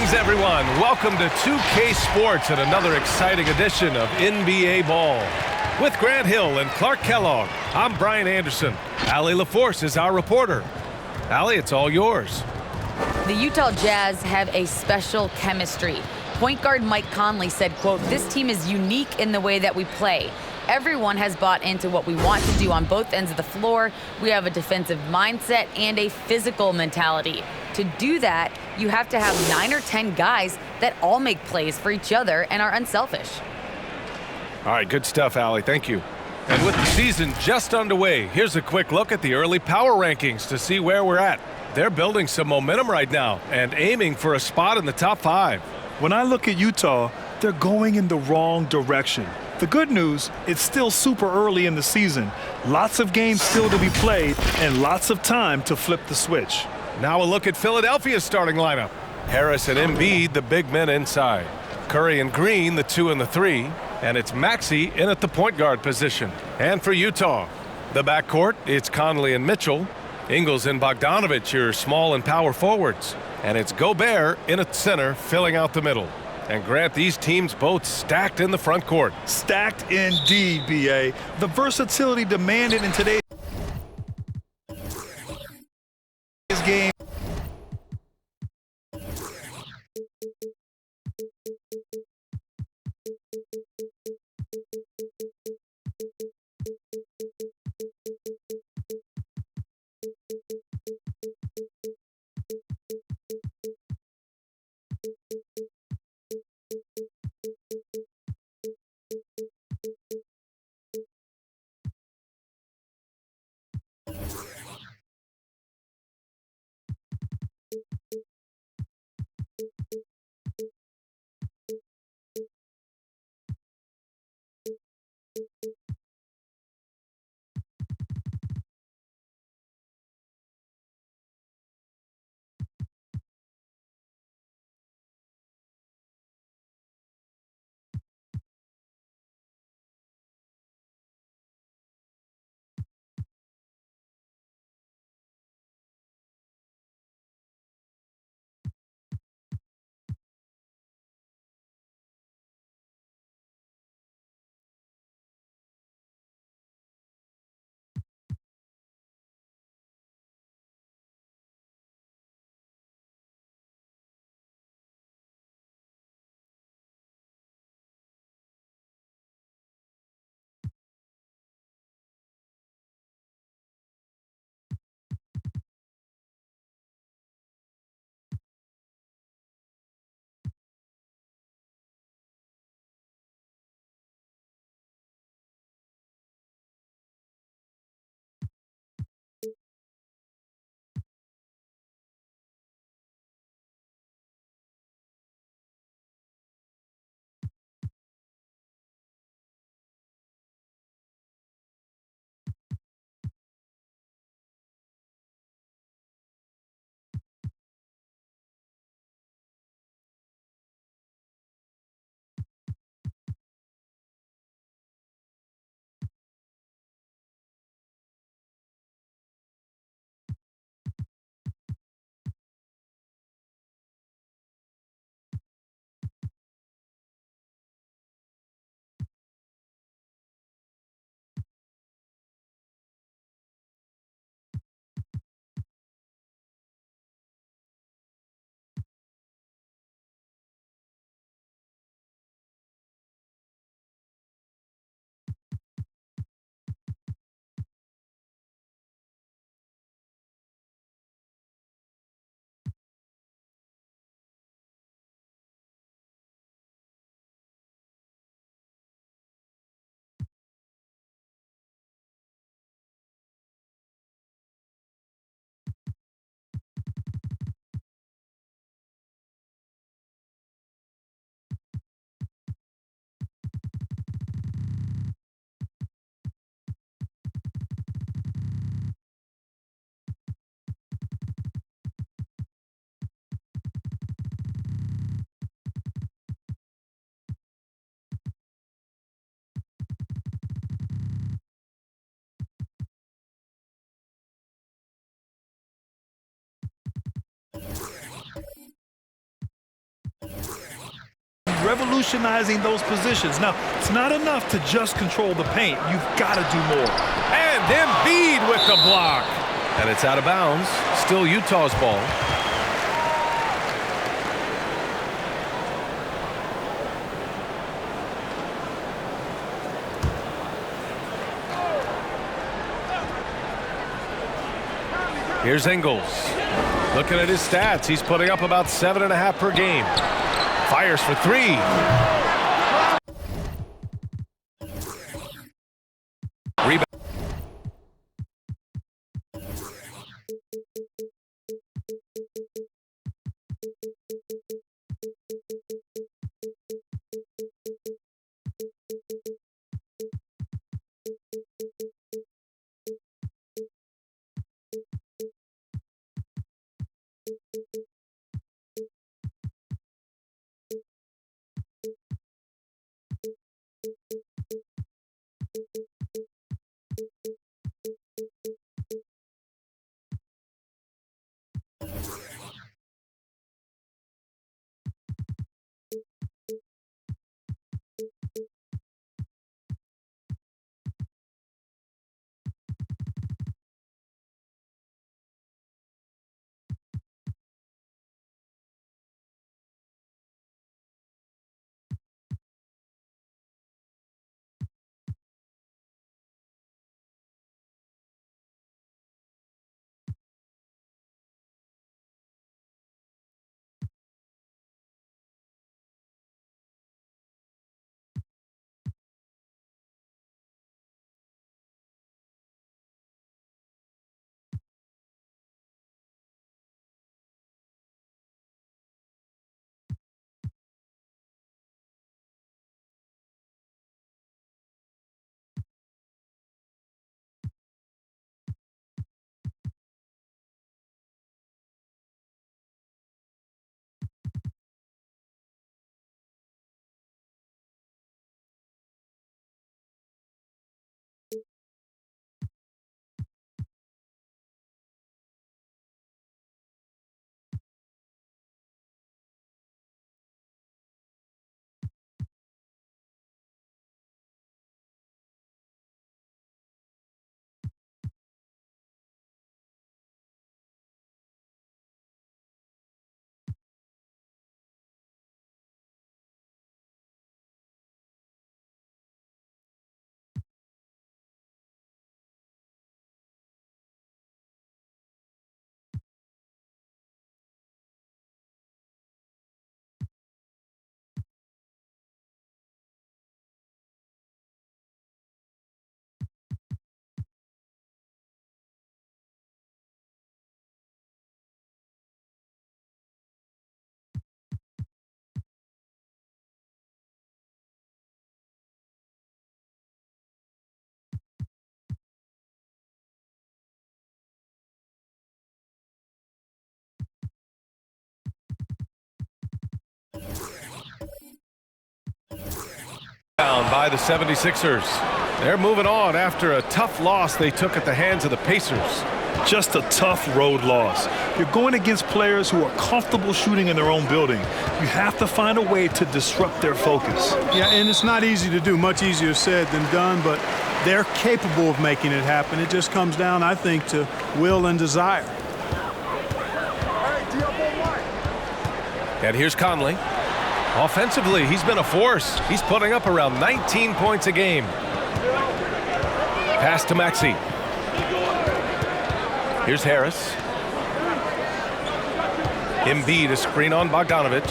Greetings, everyone. Welcome to 2K Sports and another exciting edition of NBA Ball. With Grant Hill and Clark Kellogg, I'm Brian Anderson. Allie LaForce is our reporter. Allie, it's all yours. The Utah Jazz have a special chemistry. Point guard Mike Conley said, quote, "This team is unique in the way that we play. Everyone has bought into what we want to do on both ends of the floor. We have a defensive mindset and a physical mentality. To do that, you have to have 9 or 10 guys that all make plays for each other and are unselfish." All right, good stuff, Allie. Thank you. And with the season just underway, here's a quick look at the early power rankings to see where we're at. They're building some momentum right now and aiming for a spot in the top 5. When I look at Utah, they're going in the wrong direction. The good news, it's still super early in the season. Lots of games still to be played and lots of time to flip the switch. Now a look at Philadelphia's starting lineup. Harris and Embiid, the big men inside. Curry and Green, the 2 and the 3. And it's Maxey in at the point guard position. And for Utah, the backcourt, it's Conley and Mitchell. Ingles and Bogdanovich, your small and power forwards. And it's Gobert in at center, filling out the middle. And Grant, these teams both stacked in the front court. Stacked indeed, B.A. The versatility demanded in today's game. revolutionizing those positions. Now, it's not enough to just control the paint. You've got to do more. And Embiid with the block. And it's out of bounds. Still Utah's ball. Here's Ingles. Looking at his stats, he's putting up about 7.5 per game. Fires for three. Rebound. Down by the 76ers. They're moving on after a tough loss they took at the hands of the Pacers. Just a tough road loss. You're going against players who are comfortable shooting in their own building. You have to find a way to disrupt their focus. Yeah, and it's not easy to do. Much easier said than done, but they're capable of making it happen. It just comes down, I think, to will and desire. And here's Conley. Offensively, he's been a force. He's putting up around 19 points a game. Pass to Maxey. Here's Harris. Embiid, a screen on Bogdanovic.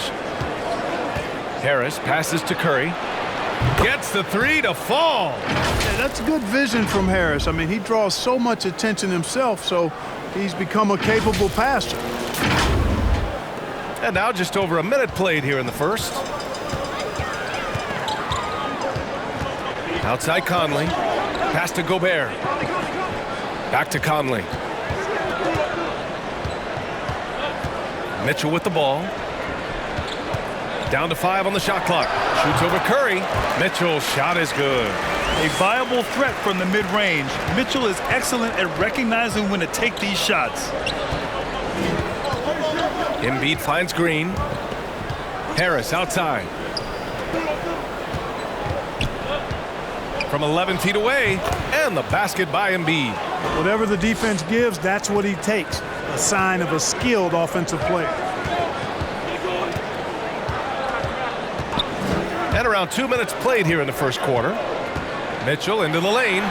Harris passes to Curry. Gets the three to fall. Yeah, that's good vision from Harris. I mean, he draws so much attention himself, so he's become a capable passer. And now just over a minute played here in the first. Outside Conley. Pass to Gobert. Back to Conley. Mitchell with the ball. Down to 5 on the shot clock. Shoots over Curry. Mitchell's shot is good. A viable threat from the mid-range. Mitchell is excellent at recognizing when to take these shots. Embiid finds Green. Harris outside. From 11 feet away, and the basket by Embiid. Whatever the defense gives, that's what he takes. A sign of a skilled offensive player. And around 2 minutes played here in the first quarter. Mitchell into the lane.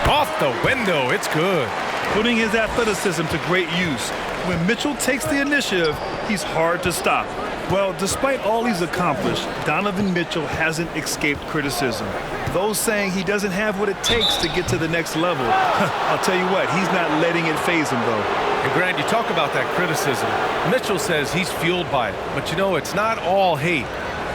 Off the window, it's good. Putting his athleticism to great use. When Mitchell takes the initiative, he's hard to stop. Well, despite all he's accomplished, Donovan Mitchell hasn't escaped criticism. Those saying he doesn't have what it takes to get to the next level. I'll tell you what, he's not letting it faze him, though. And Grant, you talk about that criticism. Mitchell says he's fueled by it. But you know, it's not all hate.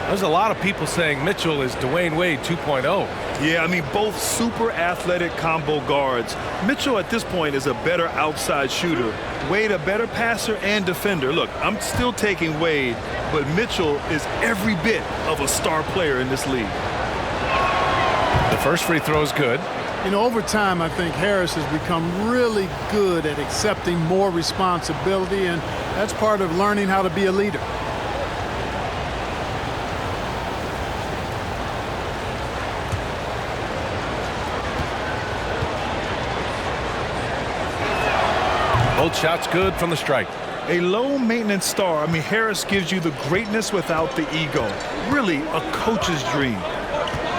There's a lot of people saying Mitchell is Dwayne Wade 2.0. Yeah, I mean, both super athletic combo guards. Mitchell at this point is a better outside shooter. Wade a better passer and defender. Look, I'm still taking Wade, but Mitchell is every bit of a star player in this league. The first free throw is good. You know, over time, I think Harris has become really good at accepting more responsibility, and that's part of learning how to be a leader. Both shots good from the strike. A low-maintenance star. I mean, Harris gives you the greatness without the ego. Really a coach's dream.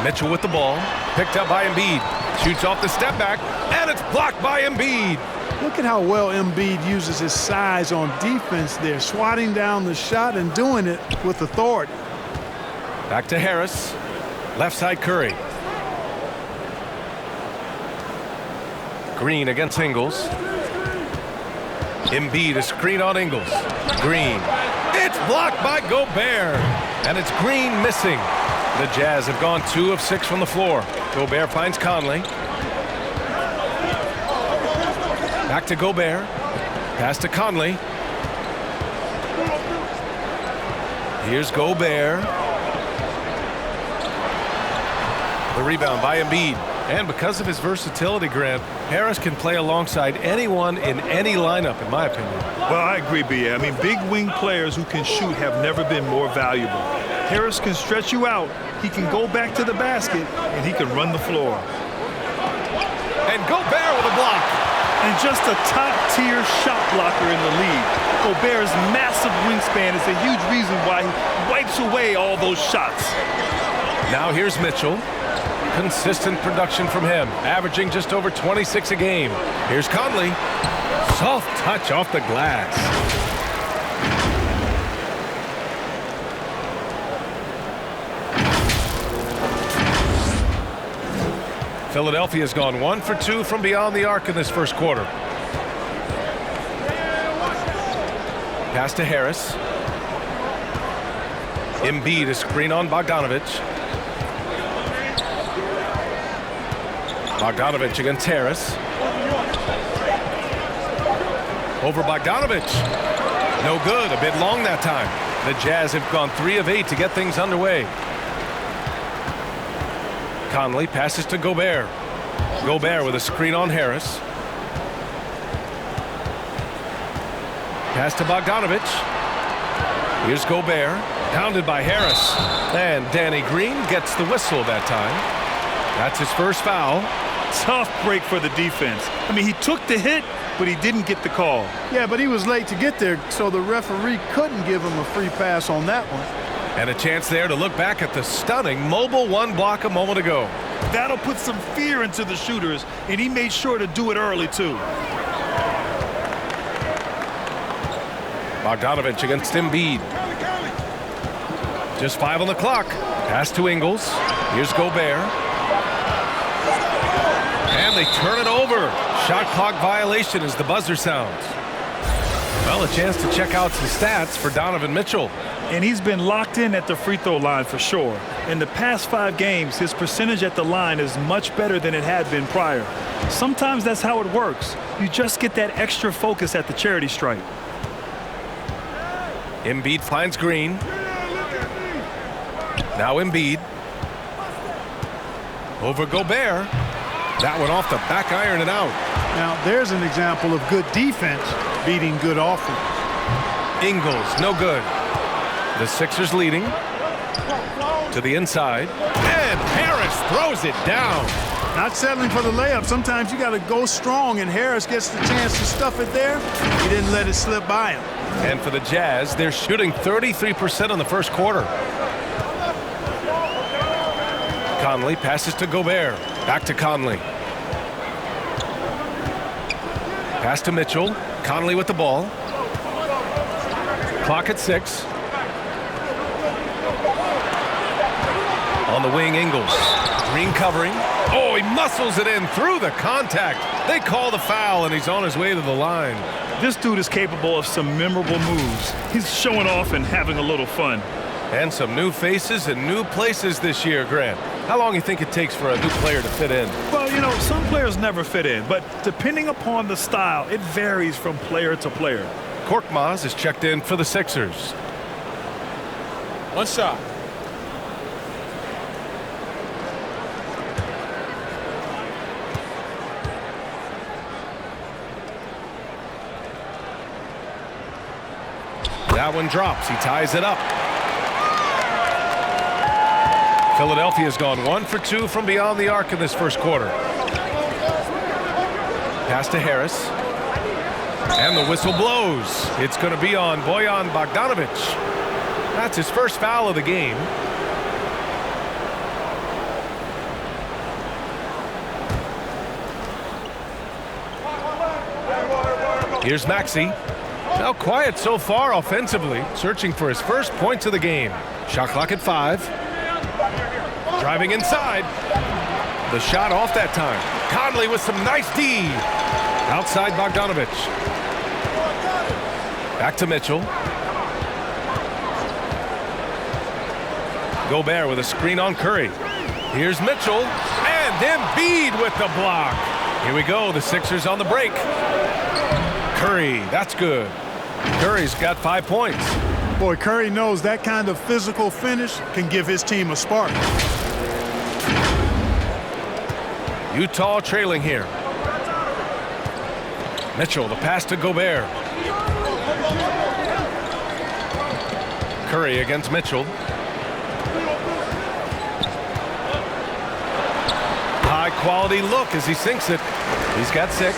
Mitchell with the ball. Picked up by Embiid. Shoots off the step back, and it's blocked by Embiid. Look at how well Embiid uses his size on defense there, swatting down the shot and doing it with authority. Back to Harris. Left side Curry. Green against Ingles. Embiid, a screen on Ingles. Green. It's blocked by Gobert. And it's Green missing. The Jazz have gone 2 of 6 from the floor. Gobert finds Conley. Back to Gobert. Pass to Conley. Here's Gobert. The rebound by Embiid. And because of his versatility, Grant, Harris can play alongside anyone in any lineup, in my opinion. Well, I agree, B.A. I mean, big wing players who can shoot have never been more valuable. Harris can stretch you out, he can go back to the basket, and he can run the floor. And Gobert with a block. And just a top-tier shot blocker in the league. Gobert's massive wingspan is a huge reason why he wipes away all those shots. Now here's Mitchell. Consistent production from him, averaging just over 26 a game. Here's Conley. Soft touch off the glass. Philadelphia's gone 1 for 2 from beyond the arc in this first quarter. Pass to Harris. Embiid, a screen on Bogdanovich. Bogdanovich against Harris. Over Bogdanovich. No good. A bit long that time. The Jazz have gone 3 of 8 to get things underway. Conley passes to Gobert. Gobert with a screen on Harris. Pass to Bogdanovich. Here's Gobert. Pounded by Harris. And Danny Green gets the whistle that time. That's his first foul. Tough break for the defense. I mean, he took the hit, but he didn't get the call. Yeah, but he was late to get there, so the referee couldn't give him a free pass on that one. And a chance there to look back at the stunning mobile 1 block a moment ago. That'll put some fear into the shooters, and he made sure to do it early, too. Bogdanovich against Embiid. Just 5 on the clock. Pass to Ingles. Here's Gobert. And they turn it over. Shot clock violation as the buzzer sounds. Well, a chance to check out some stats for Donovan Mitchell. And he's been locked in at the free throw line for sure. In the past 5 games, his percentage at the line is much better than it had been prior. Sometimes that's how it works. You just get that extra focus at the charity stripe. Embiid finds Green. Now Embiid. Over Gobert. That one off the back iron and out. Now, there's an example of good defense beating good offense. Ingles, no good. The Sixers leading. To the inside. And Harris throws it down. Not settling for the layup. Sometimes you got to go strong, and Harris gets the chance to stuff it there. He didn't let it slip by him. And for the Jazz, they're shooting 33% in the first quarter. Conley passes to Gobert. Back to Conley. Pass to Mitchell. Conley with the ball. Clock at 6. On the wing, Ingles. Green covering. Oh, he muscles it in through the contact. They call the foul, and he's on his way to the line. This dude is capable of some memorable moves. He's showing off and having a little fun. And some new faces and new places this year, Grant. How long do you think it takes for a new player to fit in? Well, you know, some players never fit in, but depending upon the style, it varies from player to player. Korkmaz is checked in for the Sixers. One shot. That one drops. He ties it up. Philadelphia's gone 1 for 2 from beyond the arc in this first quarter. Pass to Harris. And the whistle blows. It's going to be on Bojan Bogdanovic. That's his first foul of the game. Here's Maxey. Now quiet so far offensively, searching for his first points of the game. Shot clock at 5. Driving inside. The shot off that time. Conley with some nice D. Outside Bogdanovic. Back to Mitchell. Gobert with a screen on Curry. Here's Mitchell. And Embiid with the block. Here we go. The Sixers on the break. Curry. That's good. Curry's got 5 points. Boy, Curry knows that kind of physical finish can give his team a spark. Utah trailing here. Mitchell, the pass to Gobert. Curry against Mitchell. High quality look as he sinks it. He's got 6.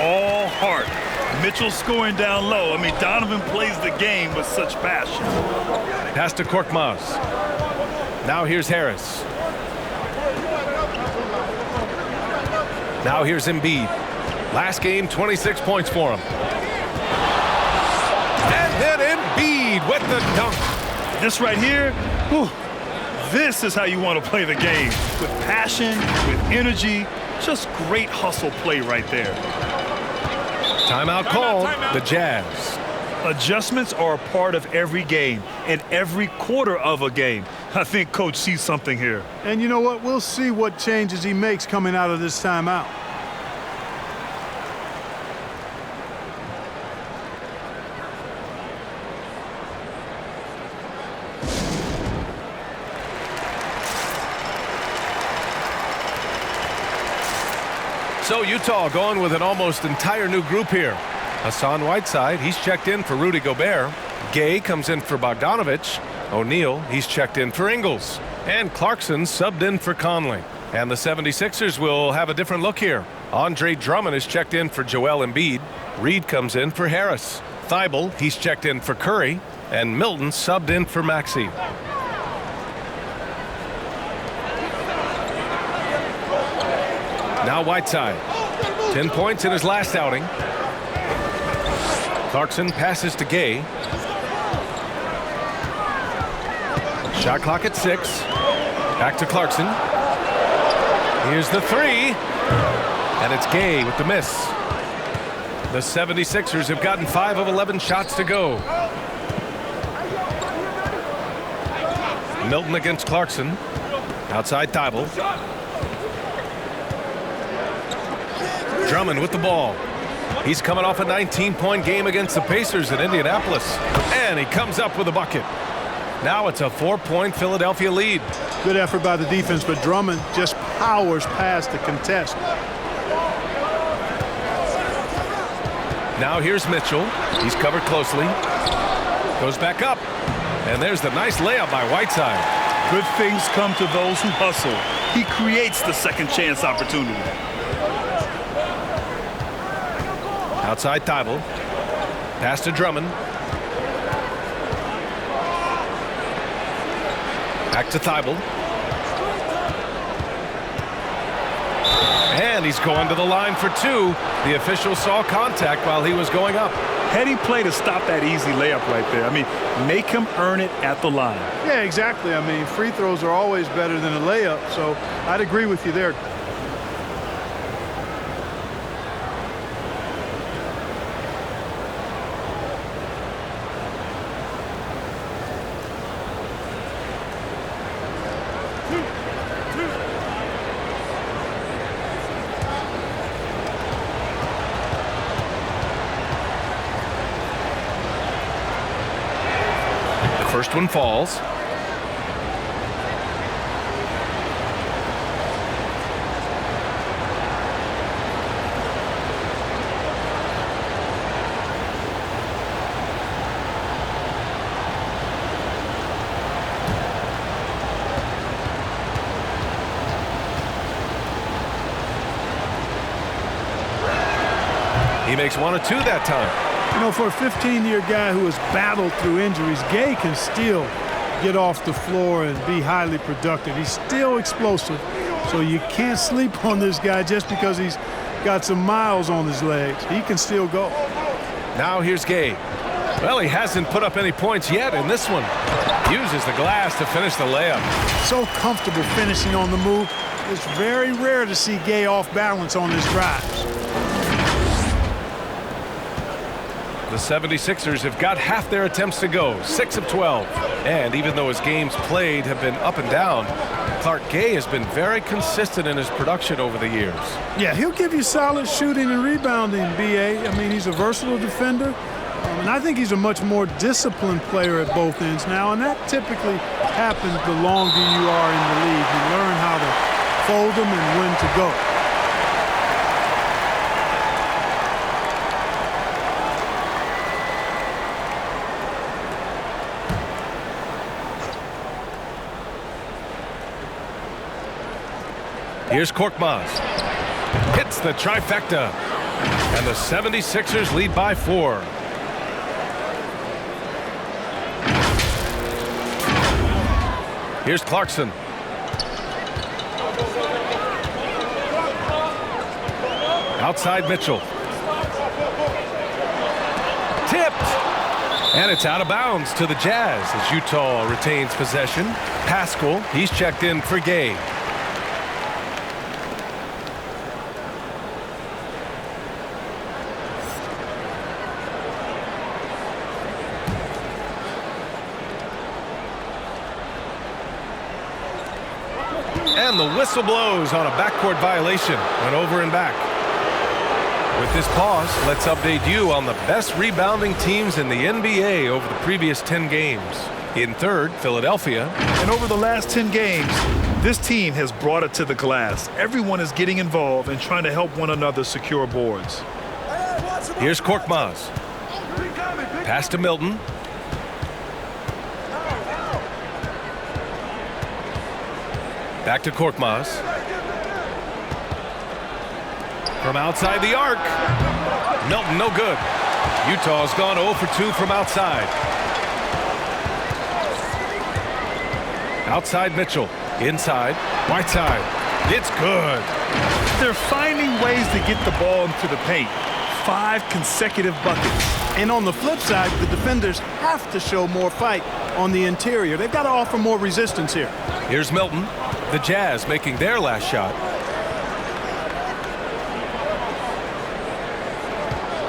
All heart. Mitchell scoring down low. I mean, Donovan plays the game with such passion. Pass to Korkmaz. Now here's Harris. Now here's Embiid. Last game, 26 points for him. And then Embiid with the dunk. This right here, whew, this is how you want to play the game. With passion, with energy, just great hustle play right there. Timeout called. The Jazz. Adjustments are a part of every game and every quarter of a game. I think Coach sees something here. And you know what? We'll see what changes he makes coming out of this timeout. So Utah going with an almost entire new group here. Hassan Whiteside, he's checked in for Rudy Gobert. Gay comes in for Bogdanovic. O'Neal, he's checked in for Ingles. And Clarkson subbed in for Conley. And the 76ers will have a different look here. Andre Drummond is checked in for Joel Embiid. Reed comes in for Harris. Thibault, he's checked in for Curry. And Milton subbed in for Maxey. Now Whiteside. 10 points in his last outing. Clarkson passes to Gay. Shot clock at 6. Back to Clarkson. Here's the 3. And it's Gay with the miss. The 76ers have gotten 5 of 11 shots to go. Milton against Clarkson. Outside Thibault. Drummond with the ball. He's coming off a 19-point game against the Pacers in Indianapolis. And he comes up with a bucket. Now it's a 4-point Philadelphia lead. Good effort by the defense, but Drummond just powers past the contest. Now here's Mitchell. He's covered closely. Goes back up. And there's the nice layup by Whiteside. Good things come to those who hustle. He creates the second chance opportunity. Outside Thibault. Pass to Drummond. Back to Thibault. And he's going to the line for two. The official saw contact while he was going up. Heady play to stop that easy layup right there. I mean, make him earn it at the line. Yeah, exactly. I mean, free throws are always better than a layup, so I'd agree with you there. First one falls. He makes 1 of 2 that time. You know, for a 15-year guy who has battled through injuries, Gay can still get off the floor and be highly productive. He's still explosive, so you can't sleep on this guy just because he's got some miles on his legs. He can still go. Now here's Gay. Well, he hasn't put up any points yet in this one. Uses the glass to finish the layup. So comfortable finishing on the move. It's very rare to see Gay off balance on his drives. The 76ers have got half their attempts to go, 6 of 12. And even though his games played have been up and down, Clark Gay has been very consistent in his production over the years. Yeah, he'll give you solid shooting and rebounding, B.A. I mean, he's a versatile defender. And I think he's a much more disciplined player at both ends now, and that typically happens the longer you are in the league. You learn how to fold them and when to go. Here's Korkmaz. Hits the trifecta. And the 76ers lead by 4. Here's Clarkson. Outside Mitchell. Tipped. And it's out of bounds to the Jazz as Utah retains possession. Pascal, he's checked in for Gay. And the whistle blows on a backcourt violation. Went over and back. With this pause, let's update you on the best rebounding teams in the NBA over the previous 10 games. In third, Philadelphia. And over the last 10 games, this team has brought it to the glass. Everyone is getting involved and trying to help one another secure boards. Here's Korkmaz. Pass to Milton. Back to Korkmaz. From outside the arc. Milton, no good. Utah's gone 0 for 2 from outside. Outside Mitchell. Inside. Whiteside. It's good. They're finding ways to get the ball into the paint. 5 consecutive buckets. And on the flip side, the defenders have to show more fight on the interior. They've got to offer more resistance here. Here's Milton. The Jazz making their last shot.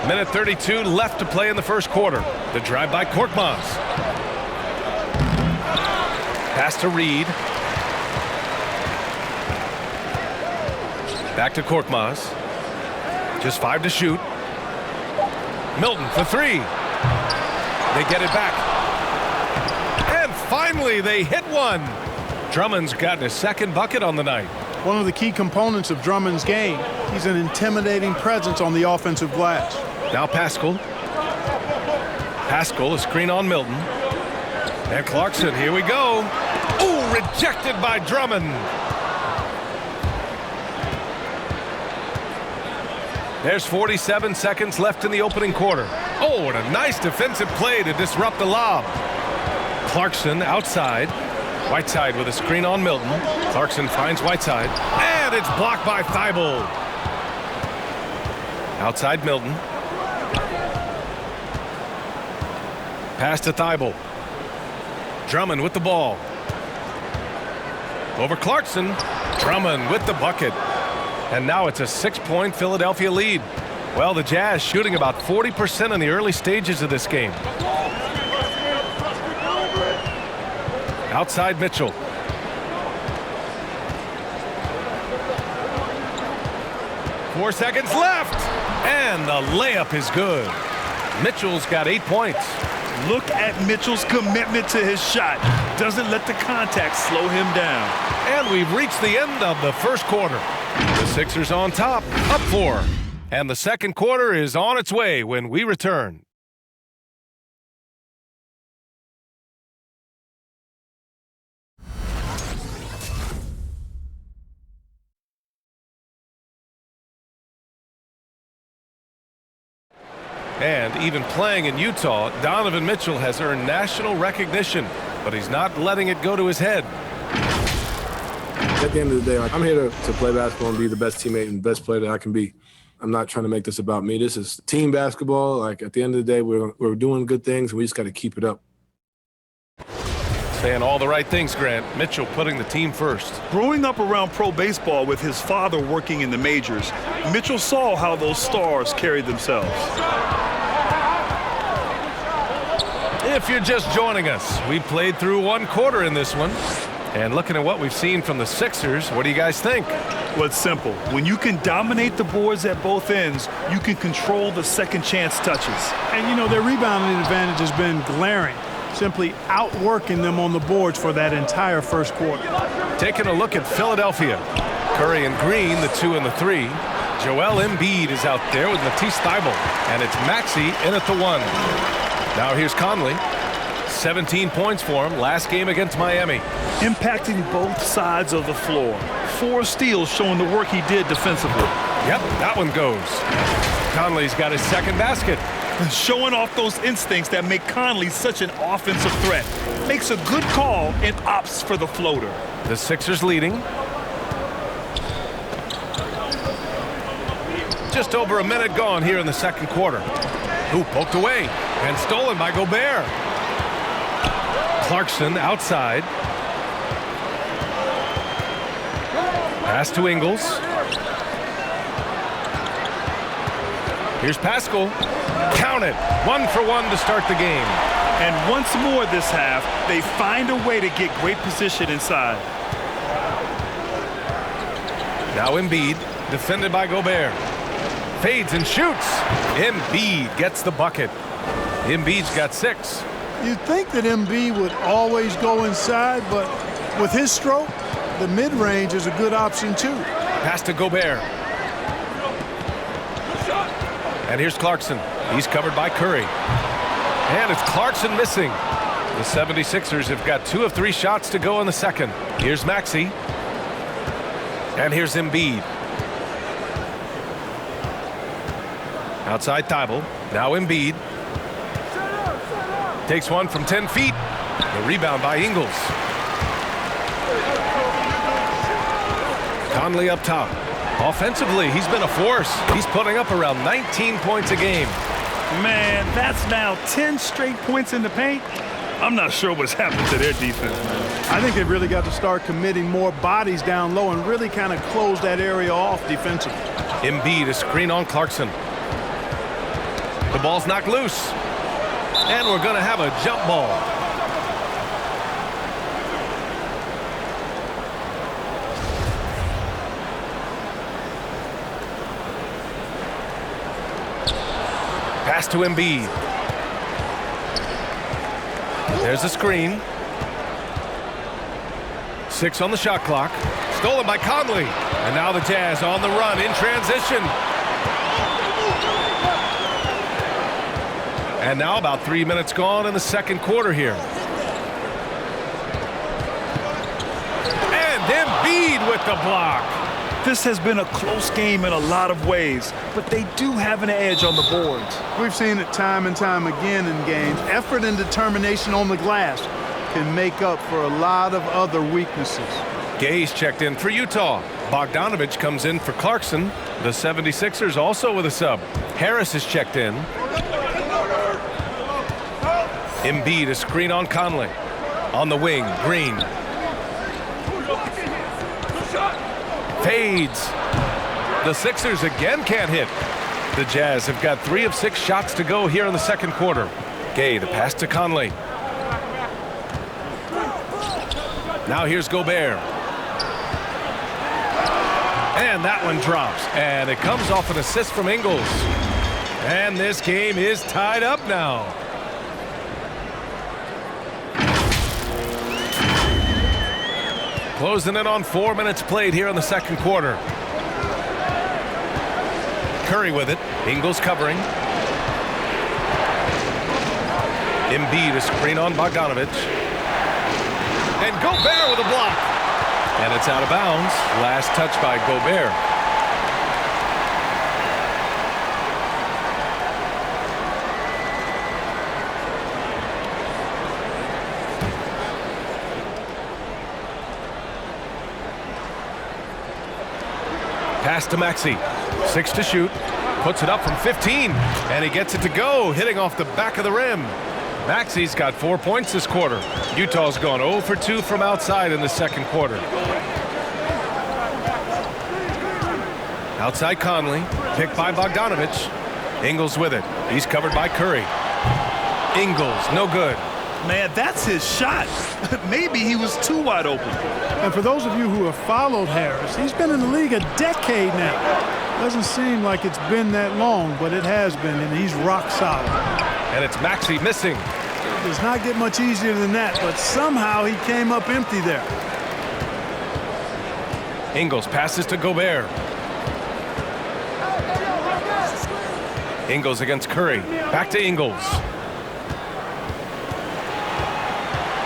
Minute 32 left to play in the first quarter. The drive by Korkmaz. Pass to Reed. Back to Korkmaz. Just 5 to shoot. Milton for 3. They get it back. And finally they hit one. Drummond's gotten his second bucket on the night. One of the key components of Drummond's game. He's an intimidating presence on the offensive glass. Now Pascal. Pascal, a screen on Milton. And Clarkson, here we go. Ooh, Oh, rejected by Drummond. There's 47 seconds left in the opening quarter. Oh, and a nice defensive play to disrupt the lob. Clarkson outside. Whiteside with a screen on Milton. Clarkson finds Whiteside. And it's blocked by Thibault. Outside Milton. Pass to Thibault. Drummond with the ball. Over Clarkson. Drummond with the bucket. And now it's a 6-point Philadelphia lead. Well, the Jazz shooting about 40% in the early stages of this game. Outside Mitchell. Four seconds left. And the layup is good. Mitchell's got 8 points. Look at Mitchell's commitment to his shot. Doesn't let the contact slow him down. And we've reached the end of the first quarter. The Sixers on top, up 4. And the second quarter is on its way when we return. And even playing in Utah, Donovan Mitchell has earned national recognition, but he's not letting it go to his head. At the end of the day, I'm here to play basketball and be the best teammate and best player that I can be. I'm not trying to make this about me. This is team basketball. Like, at the end of the day, we're doing good things, and we just got to keep it up. Saying all the right things, Grant. Mitchell putting the team first. Growing up around pro baseball with his father working in the majors, Mitchell saw how those stars carried themselves. If you're just joining us, we played through one quarter in this one. And looking at what we've seen from the Sixers, what do you guys think? Well, it's simple. When you can dominate the boards at both ends, you can control the second chance touches. And, you know, their rebounding advantage has been glaring, simply outworking them on the boards for that entire first quarter. Taking a look at Philadelphia. Curry and Green, the 2 and the 3. Joel Embiid is out there with Matisse Thybulle. And it's Maxey in at the 1. Now here's Conley. 17 points for him last game against Miami. Impacting both sides of the floor. 4 steals showing the work he did defensively. Yep, that one goes. Conley's got his second basket. Showing off those instincts that make Conley such an offensive threat. Makes a good call and opts for the floater. The Sixers leading. Just over a minute gone here in the second quarter. Ooh, poked away and stolen by Gobert. Clarkson outside. Pass to Ingles. Here's Pascal. Count it. 1 for 1 to start the game. And once more this half, they find a way to get great position inside. Now Embiid, defended by Gobert. Fades and shoots. Embiid gets the bucket. Embiid's got 6. You'd think that Embiid would always go inside, but with his stroke, the mid-range is a good option too. Pass to Gobert. And here's Clarkson. He's covered by Curry. And it's Clarkson missing. The 76ers have got 2 of 3 shots to go in the second. Here's Maxey. And here's Embiid. Outside Thybulle. Now Embiid. Takes one from 10 feet. The rebound by Ingles. Conley up top. Offensively, he's been a force. He's putting up around 19 points a game. Man, that's now 10 straight points in the paint. I'm not sure what's happened to their defense. I think they've really got to start committing more bodies down low and really kind of close that area off defensively. Embiid, a screen on Clarkson. The ball's knocked loose. And we're going to have a jump ball. Pass to Embiid. There's a screen. 6 on the shot clock. Stolen by Conley. And now the Jazz on the run in transition. And now about 3 minutes gone in the second quarter here. Embiid with the block. This has been a close game in a lot of ways, but they do have an edge on the boards. We've seen it time and time again in games. Effort and determination on the glass can make up for a lot of other weaknesses. Gay's checked in for Utah. Bogdanovich comes in for Clarkson. The 76ers also with a sub. Harris is checked in. Embiid, a screen on Conley. On the wing, Green. Fades. The Sixers again can't hit. The Jazz have got 3 of 6 shots to go here in the second quarter. Gay, the pass to Conley. Now here's Gobert. And that one drops. And it comes off an assist from Ingles. And this game is tied up now. Closing in on 4 minutes played here in the second quarter. Curry with it. Ingles covering. Embiid, a screen on Bogdanovich. And Gobert with a block. And it's out of bounds. Last touch by Gobert. Pass to Maxey. 6 to shoot. Puts it up from 15. And he gets it to go, hitting off the back of the rim. Maxey's got 4 points this quarter. Utah's gone 0 for 2 from outside in the second quarter. Outside Conley. Picked by Bogdanovich. Ingles with it. He's covered by Curry. Ingles, no good. Man, that's his shot. Maybe he was too wide open. And for those of you who have followed Harris, he's been in the league a decade now. Doesn't seem like it's been that long, but it has been, and he's rock solid. And it's Maxey missing. It does not get much easier than that, but somehow he came up empty there. Ingles passes to Gobert. Ingles against Curry. Back to Ingles.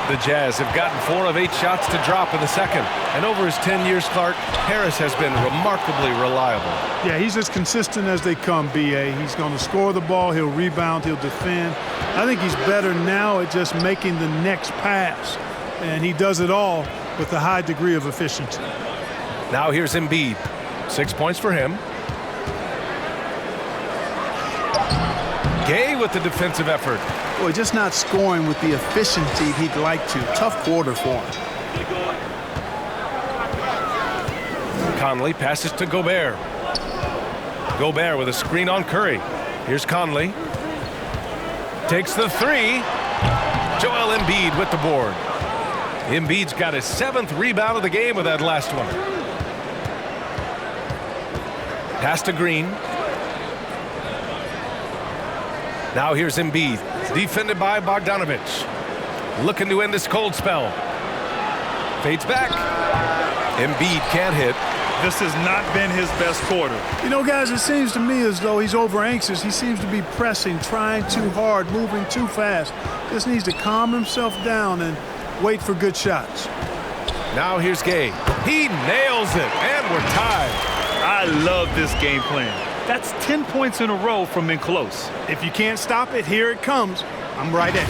The Jazz have gotten 4 of 8 shots to drop in the second. And over his 10 years, Clark, Harris has been remarkably reliable. Yeah, he's as consistent as they come, B.A. He's going to score the ball, he'll rebound, he'll defend. I think he's better now at just making the next pass. And he does it all with a high degree of efficiency. Now here's Embiid. 6 points for him. Gay with the defensive effort. Boy, just not scoring with the efficiency he'd like to. Tough quarter for him. Conley passes to Gobert. Gobert with a screen on Curry. Here's Conley. Takes the 3. Joel Embiid with the board. Embiid's got his 7th rebound of the game with that last one. Pass to Green. Now here's Embiid. Defended by Bogdanovich. Looking to end this cold spell. Fades back. Embiid can't hit. This has not been his best quarter. You know, guys, it seems to me as though he's over anxious. He seems to be pressing, trying too hard, moving too fast. Just needs to calm himself down and wait for good shots. Now here's Gay. He nails it, and we're tied. I love this game plan. That's 10 points in a row from in close. If you can't stop it, here it comes. I'm right at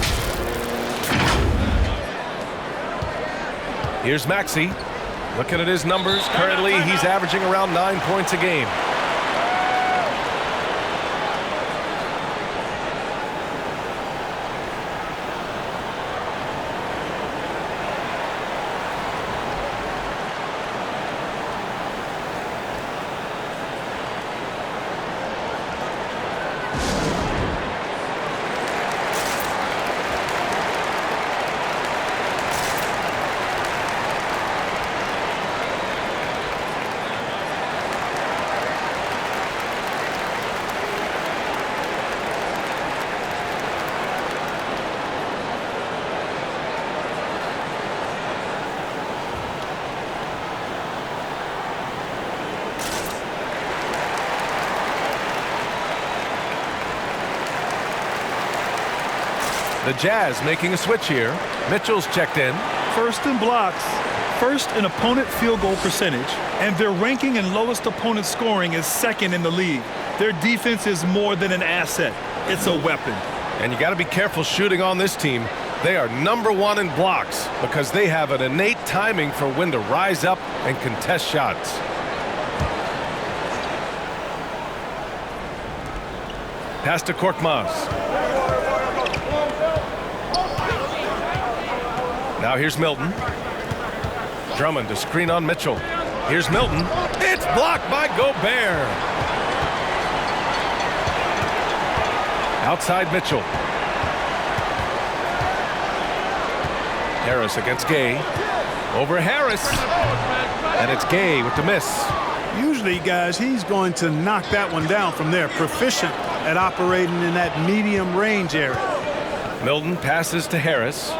you. Here's Maxey. Looking at his numbers, currently he's averaging around 9 points a game. The Jazz making a switch here. Mitchell's checked in. First in blocks, first in opponent field goal percentage, and their ranking in lowest opponent scoring is second in the league. Their defense is more than an asset. It's a weapon. And you got to be careful shooting on this team. They are #1 in blocks because they have an innate timing for when to rise up and contest shots. Pass to Korkmaz. Now here's Milton. Drummond to screen on Mitchell. Here's Milton. It's blocked by Gobert. Outside Mitchell. Harris against Gay. Over Harris. And it's Gay with the miss. Usually, guys, he's going to knock that one down from there. Proficient at operating in that medium range area. Milton passes to Harris.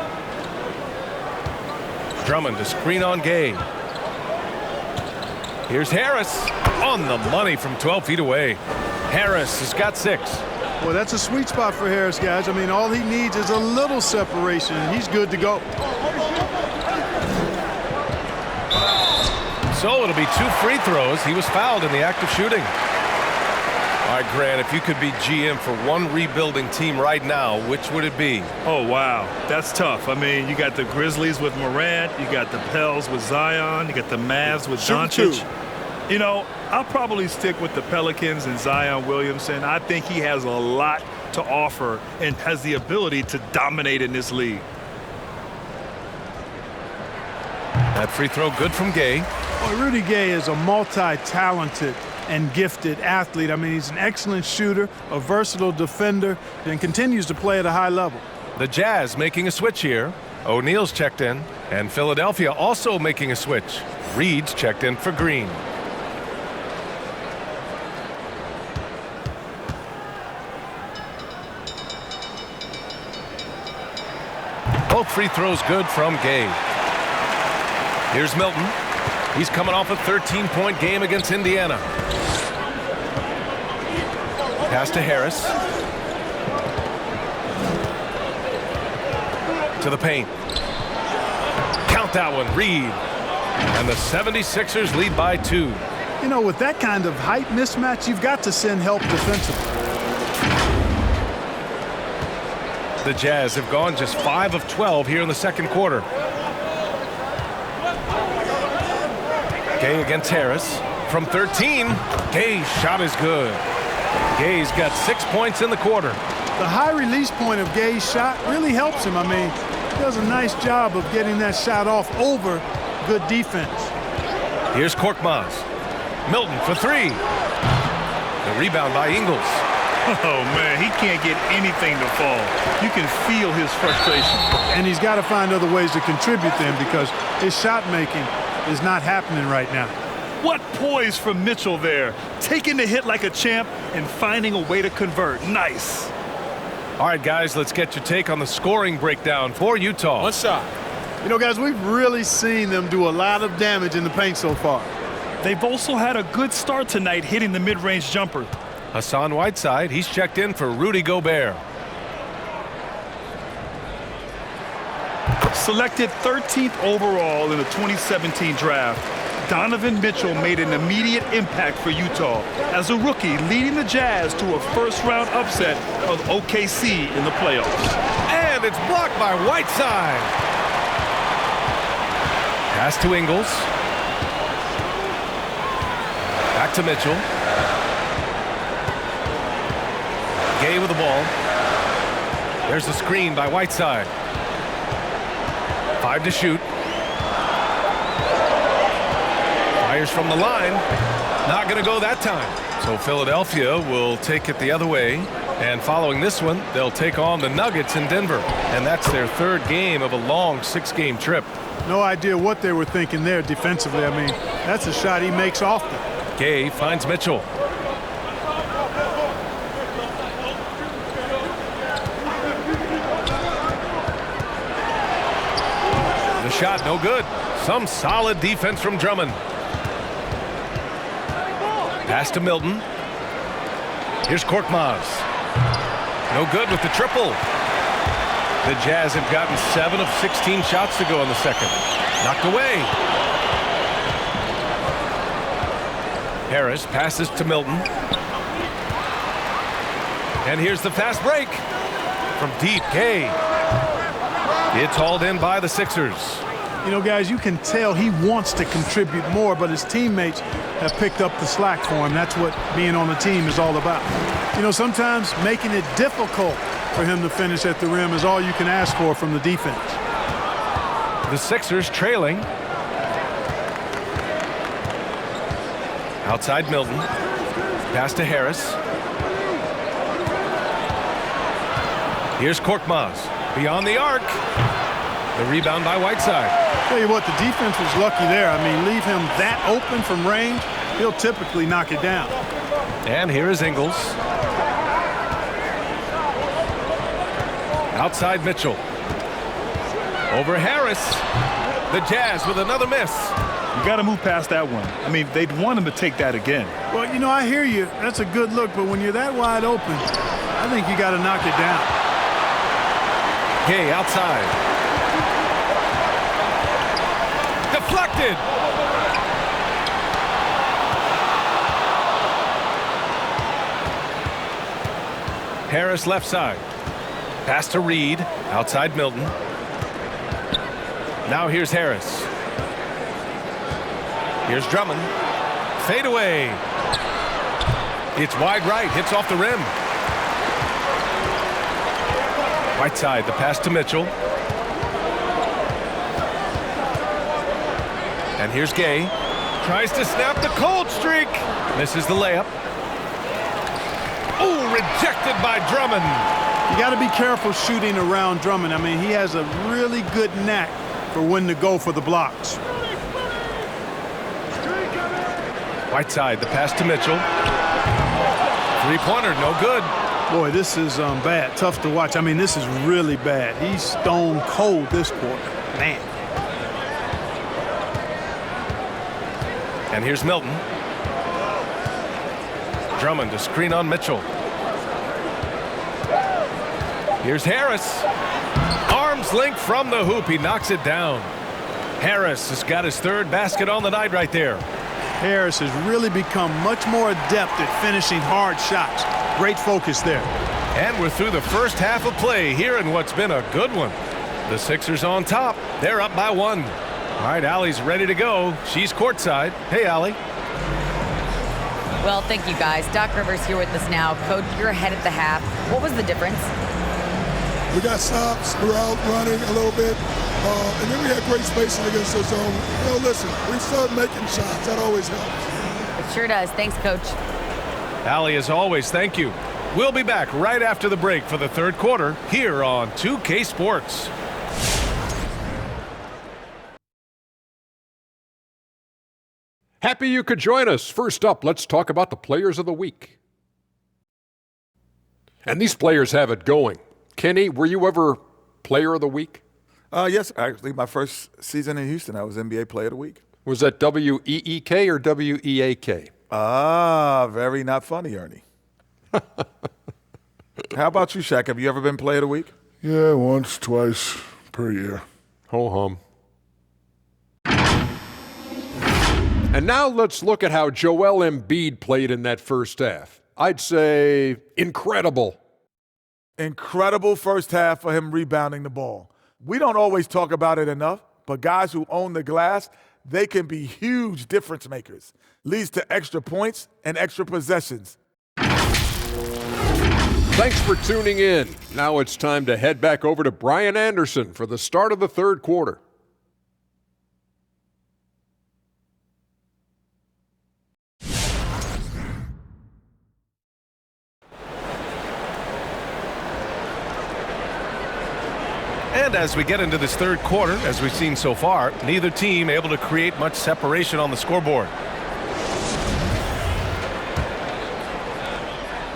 Drummond to screen on Gay. Here's Harris on the money from 12 feet away. Harris has got 6. Well, that's a sweet spot for Harris, guys. I mean, all he needs is a little separation, and he's good to go. So it'll be 2 free throws. He was fouled in the act of shooting. All right, Grant, if you could be GM for one rebuilding team right now, which would it be? Oh, wow. That's tough. I mean, you got the Grizzlies with Morant. You got the Pels with Zion. You got the Mavs with Doncic. You know, I'll probably stick with the Pelicans and Zion Williamson. I think he has a lot to offer and has the ability to dominate in this league. That free throw good from Gay. Well, Rudy Gay is a multi-talented and gifted athlete. I mean, he's an excellent shooter, a versatile defender, and continues to play at a high level. The Jazz making a switch here. O'Neal's checked in, and Philadelphia also making a switch. Reed's checked in for Green. Both free throws good from Gay. Here's Milton. He's coming off a 13-point game against Indiana. Pass to Harris. To the paint. Count that one, Reed. And the 76ers lead by 2. You know, with that kind of height mismatch, you've got to send help defensively. The Jazz have gone just 5 of 12 here in the second quarter. Gay against Harris. From 13, Gay's shot is good. Gay's got 6 points in the quarter. The high release point of Gay's shot really helps him. I mean, he does a nice job of getting that shot off over good defense. Here's Korkmaz. Milton for 3. The rebound by Ingles. Oh, man, he can't get anything to fall. You can feel his frustration. And he's got to find other ways to contribute then because his shot making is not happening right now. What poise from Mitchell there. Taking the hit like a champ and finding a way to convert. Nice. All right, guys, let's get your take on the scoring breakdown for Utah. 1 shot. You know, guys, we've really seen them do a lot of damage in the paint so far. They've also had a good start tonight hitting the mid-range jumper. Hassan Whiteside, he's checked in for Rudy Gobert. Selected 13th overall in the 2017 draft, Donovan Mitchell made an immediate impact for Utah as a rookie, leading the Jazz to a first-round upset of OKC in the playoffs. And it's blocked by Whiteside. Pass to Ingles. Back to Mitchell. Gay with the ball. There's the screen by Whiteside. 5 to shoot. Fires from the line. Not going to go that time. So Philadelphia will take it the other way. And following this one, they'll take on the Nuggets in Denver. And that's their 3rd game of a long 6-game trip. No idea what they were thinking there defensively. I mean, that's a shot he makes often. Gay finds Mitchell. The shot no good. Some solid defense from Drummond. Pass to Milton. Here's Korkmaz. No good with the triple. The Jazz have gotten 7 of 16 shots to go in the second. Knocked away. Harris passes to Milton. And here's the fast break from deep. Gay. It's hauled in by the Sixers. You know, guys, you can tell he wants to contribute more, but his teammates have picked up the slack for him. That's what being on the team is all about. You know, sometimes making it difficult for him to finish at the rim is all you can ask for from the defense. The Sixers trailing. Outside Milton. Pass to Harris. Here's Korkmaz. Beyond the arc. The rebound by Whiteside. Tell you what, the defense was lucky there. I mean, leave him that open from range, he'll typically knock it down. And here is Ingles. Outside Mitchell. Over Harris. The Jazz with another miss. You got to move past that one. I mean, they'd want him to take that again. Well, you know, I hear you. That's a good look, but when you're that wide open, I think you got to knock it down. Gay outside. Deflected. Harris left side. Pass to Reed. Outside Milton. Now here's Harris. Here's Drummond. Fade away. It's wide right. Hits off the rim. Whiteside, the pass to Mitchell. And here's Gay. Tries to snap the cold streak. Misses the layup. Oh, rejected by Drummond. You got to be careful shooting around Drummond. I mean, he has a really good knack for when to go for the blocks. Whiteside, the pass to Mitchell. Three-pointer, no good. Boy, this is bad. Tough to watch. I mean, this is really bad. He's stone cold this quarter. Man. And here's Milton. Drummond to screen on Mitchell. Here's Harris. Arms length from the hoop. He knocks it down. Harris has got his third basket on the night right there. Harris has really become much more adept at finishing hard shots. Great focus there. And we're through the first half of play here in what's been a good one. The Sixers on top. They're up by 1. All right, Allie's ready to go. She's courtside. Hey, Allie. Well, thank you, guys. Doc Rivers here with us now. Coach, you're ahead at the half. What was the difference? We got stops, we're out running a little bit, and then we had great spacing against the zone. You know, listen, we started making shots. That always helps. It sure does. Thanks, Coach. Allie, as always, thank you. We'll be back right after the break for the third quarter here on 2K Sports. Happy you could join us. First up, let's talk about the players of the week. And these players have it going. Kenny, were you ever player of the week? Yes, actually, my first season in Houston, I was NBA Player of the Week. Was that W-E-E-K or W-E-A-K? Very not funny, Ernie. How about you, Shaq? Have you ever been Player of the Week? Yeah, once, twice per year. Ho-hum. And now let's look at how Joel Embiid played in that first half. I'd say incredible. Incredible first half for him rebounding the ball. We don't always talk about it enough, but guys who own the glass, they can be huge difference makers. Leads to extra points and extra possessions. Thanks for tuning in. Now it's time to head back over to Brian Anderson for the start of the third quarter. And as we get into this third quarter, as we've seen so far, neither team able to create much separation on the scoreboard.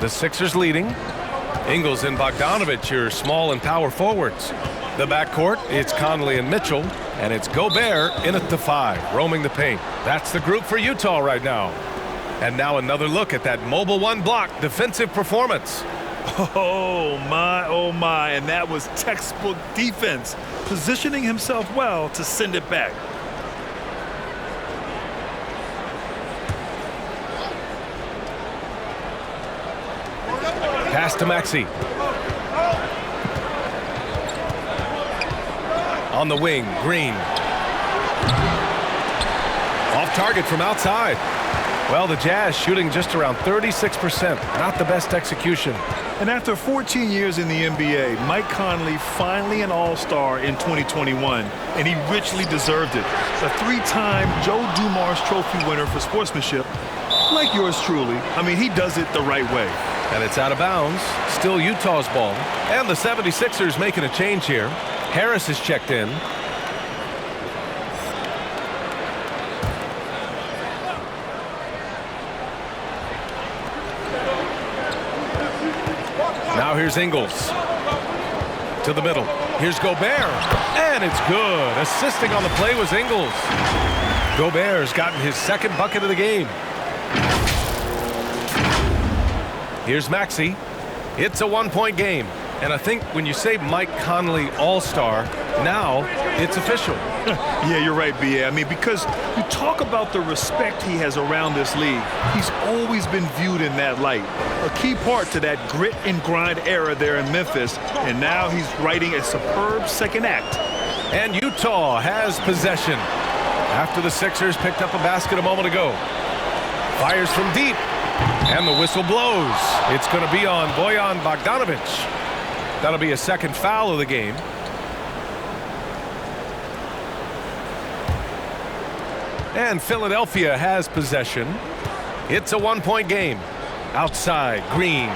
The Sixers leading. Ingles and Bogdanovich, your small and power forwards. The backcourt, it's Conley and Mitchell, and it's Gobert in at the 5, roaming the paint. That's the group for Utah right now. And now another look at that mobile one block defensive performance. Oh my, and that was textbook defense, positioning himself well to send it back. Pass to Maxey. On the wing, Green. Off target from outside. Well, the Jazz shooting just around 36%. Not the best execution. And after 14 years in the NBA, Mike Conley finally an All-Star in 2021, and he richly deserved it. A three-time Joe Dumars Trophy winner for sportsmanship, like yours truly. I mean, he does it the right way. And it's out of bounds. Still Utah's ball. And the 76ers making a change here. Harris is checked in. Now here's Ingles. To the middle. Here's Gobert. And it's good. Assisting on the play was Ingles. Gobert's gotten his second bucket of the game. Here's Maxey. It's a one-point game. And I think when you say Mike Conley All-Star, now it's official. Yeah, you're right, B.A. I mean, because you talk about the respect he has around this league. He's always been viewed in that light. A key part to that grit and grind era there in Memphis. And now he's writing a superb second act. And Utah has possession. After the Sixers picked up a basket a moment ago. Fires from deep. And the whistle blows. It's going to be on Bojan Bogdanovic. That'll be a second foul of the game. And Philadelphia has possession. It's a one-point game. Outside, Green.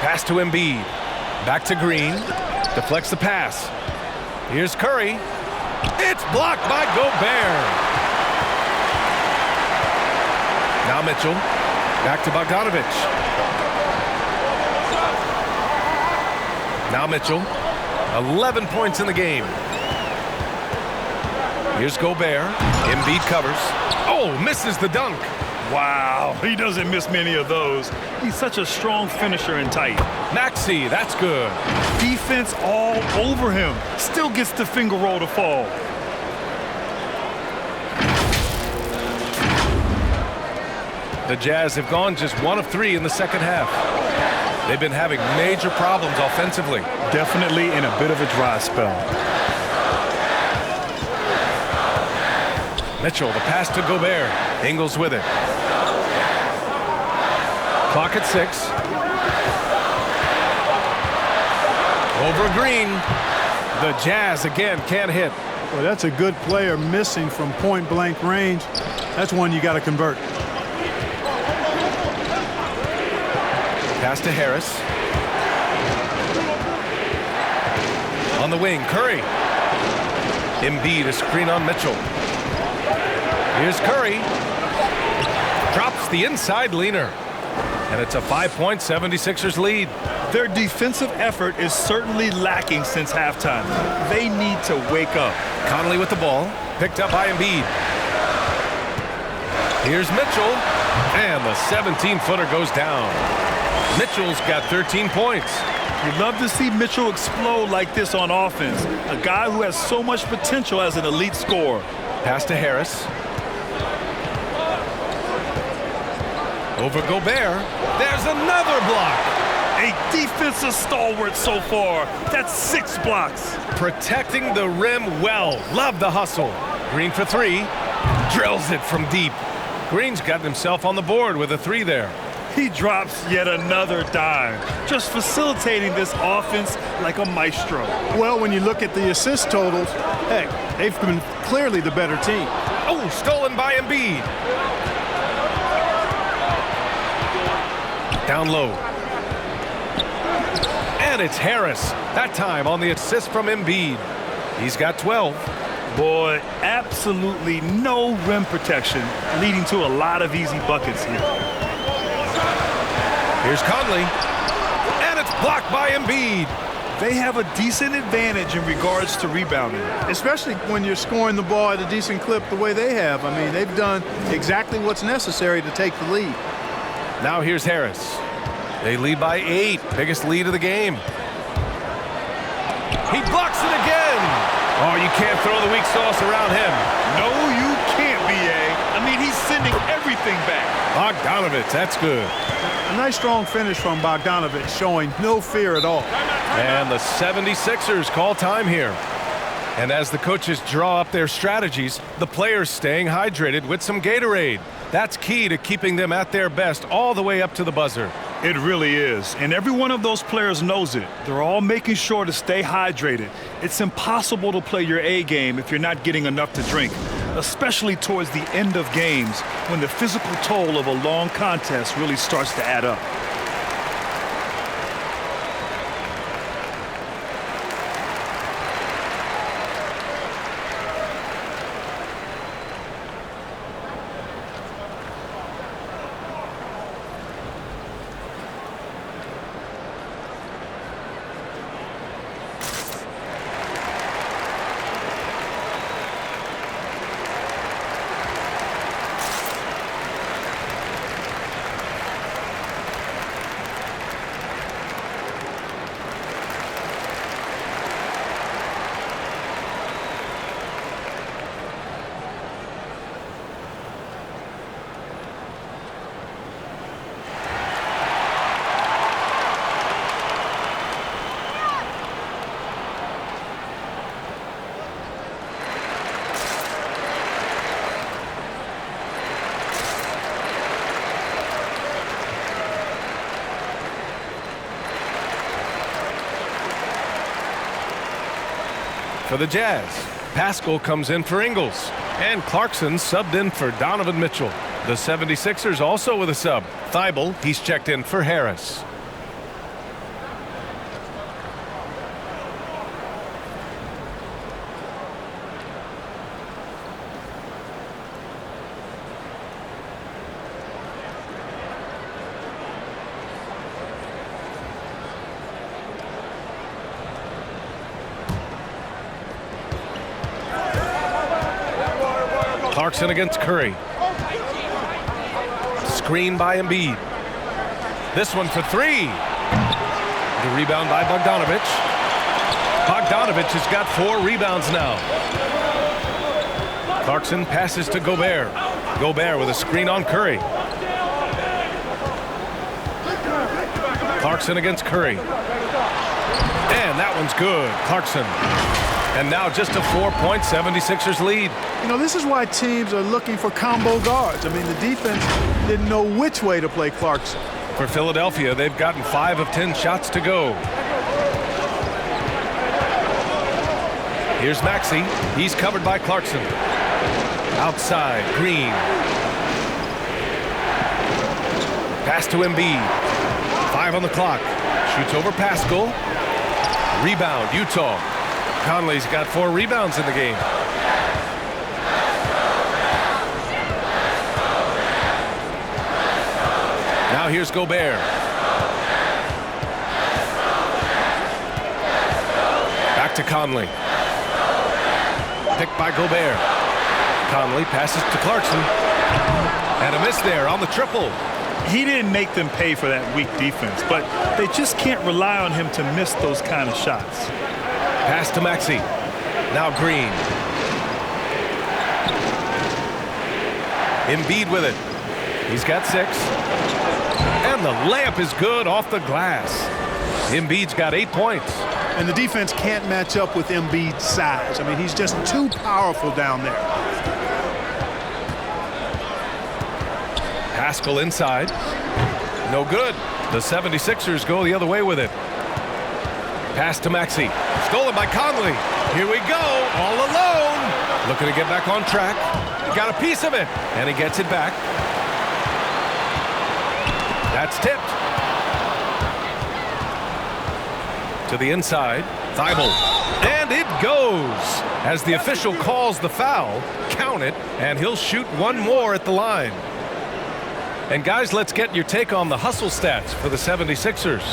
Pass to Embiid. Back to Green. Deflects the pass. Here's Curry. It's blocked by Gobert. Now Mitchell. Back to Bogdanovic. Now Mitchell, 11 points in the game. Here's Gobert. Embiid covers. Oh, misses the dunk. Wow, he doesn't miss many of those. He's such a strong finisher and tight. Maxey, that's good. Defense all over him. Still gets the finger roll to fall. The Jazz have gone just 1 of 3 in the second half. They've been having major problems offensively. Definitely in a bit of a dry spell. Mitchell, the pass to Gobert. Ingles with it. Clock at 6. Over Green. The Jazz again can't hit. Well, that's a good player missing from point-blank range. That's one you got to convert. Pass to Harris. On the wing, Curry. Embiid, a screen on Mitchell. Here's Curry. Drops the inside leaner. And it's a 5-point 76ers lead. Their defensive effort is certainly lacking since halftime. They need to wake up. Conley with the ball. Picked up by Embiid. Here's Mitchell. And the 17-footer goes down. Mitchell's got 13 points. You'd love to see Mitchell explode like this on offense. A guy who has so much potential as an elite scorer. Pass to Harris. Over Gobert. There's another block. A defensive stalwart so far. That's 6 blocks. Protecting the rim well. Love the hustle. Green for 3. Drills it from deep. Green's gotten himself on the board with a 3 there. He drops yet another dime, just facilitating this offense like a maestro. Well, when you look at the assist totals, hey, they've been clearly the better team. Oh, stolen by Embiid. Down low. And it's Harris. That time on the assist from Embiid. He's got 12. Boy, absolutely no rim protection, leading to a lot of easy buckets here. Here's Conley, and it's blocked by Embiid. They have a decent advantage in regards to rebounding. Especially when you're scoring the ball at a decent clip the way they have. I mean, they've done exactly what's necessary to take the lead. Now here's Harris. They lead by 8, biggest lead of the game. He blocks it again. Oh, you can't throw the weak sauce around him. No, you can't, B.A. I mean, he's sending everything everything back. Bogdanovich, that's good. A nice strong finish from Bogdanovich, showing no fear at all. And the 76ers call time here. And as the coaches draw up their strategies, the players staying hydrated with some Gatorade. That's key to keeping them at their best all the way up to the buzzer. It really is, and every one of those players knows it. They're all making sure to stay hydrated. It's impossible to play your A game if you're not getting enough to drink, especially towards the end of games when the physical toll of a long contest really starts to add up. For the Jazz, Pascal comes in for Ingles, and Clarkson subbed in for Donovan Mitchell. The 76ers also with a sub. Thibault, he's checked in for Harris. Clarkson against Curry. Screen by Embiid. This one for three. The rebound by Bogdanovich. Bogdanovich has got 4 rebounds now. Clarkson passes to Gobert. Gobert with a screen on Curry. Clarkson against Curry. And that one's good. Clarkson. And now just a 4-point 76ers lead. You know, this is why teams are looking for combo guards. I mean, the defense didn't know which way to play Clarkson. For Philadelphia, they've gotten 5 of 10 shots to go. Here's Maxey. He's covered by Clarkson. Outside, Green. Pass to Embiid. 5 on the clock. Shoots over Pascal. Rebound, Utah. Conley's got 4 rebounds in the game. Now here's Gobert. Back to Conley. Picked by Gobert. Conley passes to Clarkson. And a miss there on the triple. He didn't make them pay for that weak defense, but they just can't rely on him to miss those kind of shots. Pass to Maxey. Now Green. Embiid with it. He's got 6. And the layup is good off the glass. Embiid's got 8 points. And the defense can't match up with Embiid's size. I mean, he's just too powerful down there. Pascal inside. No good. The 76ers go the other way with it. Pass to Maxey. Stolen by Conley. Here we go. All alone. Looking to get back on track. Got a piece of it. And he gets it back. That's tipped. To the inside. Thibault. And it goes. As the official calls the foul, count it, and he'll shoot 1 more at the line. And guys, let's get your take on the hustle stats for the 76ers.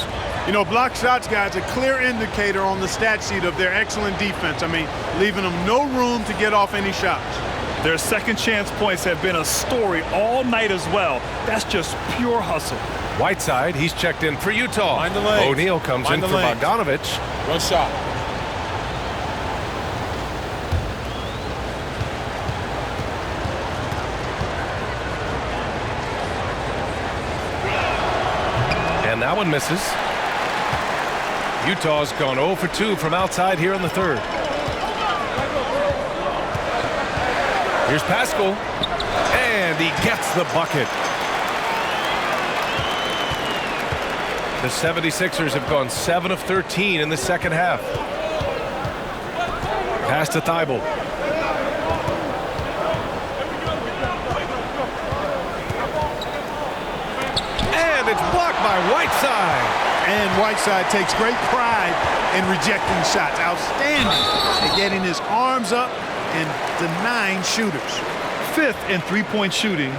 You know, block shots, guys, a clear indicator on the stat sheet of their excellent defense. I mean, leaving them no room to get off any shots. Their second chance points have been a story all night as well. That's just pure hustle. Whiteside, he's checked in for Utah. Mind the lanes. O'Neal comes in Mind the for lanes. Bogdanovich. One shot. And that one misses. Utah's gone 0 for 2 from outside here in the third. Here's Pascal. And he gets the bucket. The 76ers have gone 7 of 13 in the second half. Pass to Thibault. And it's blocked by Whiteside. And Whiteside takes great pride in rejecting shots. Outstanding at getting his arms up and denying shooters. 5th in three-point shooting,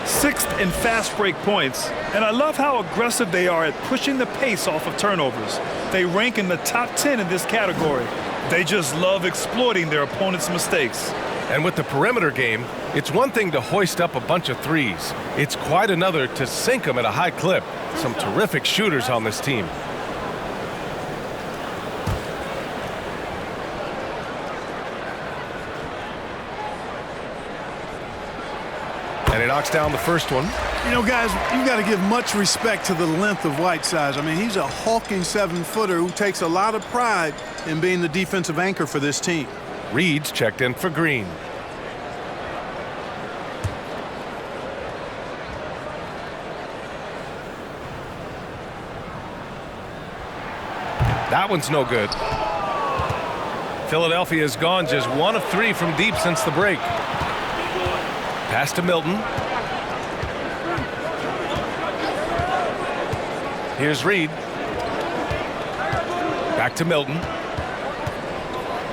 6th in fast break points, and I love how aggressive they are at pushing the pace off of turnovers. They rank in the top 10 in this category. They just love exploiting their opponent's mistakes. And with the perimeter game, it's one thing to hoist up a bunch of threes. It's quite another to sink them at a high clip. Some terrific shooters on this team. And he knocks down the first one. You know, guys, you've got to give much respect to the length of Whiteside. I mean, he's a hulking 7-footer who takes a lot of pride in being the defensive anchor for this team. Reed's checked in for Green. That one's no good. Philadelphia has gone just 1 of 3 from deep since the break. Pass to Milton. Here's Reed. Back to Milton.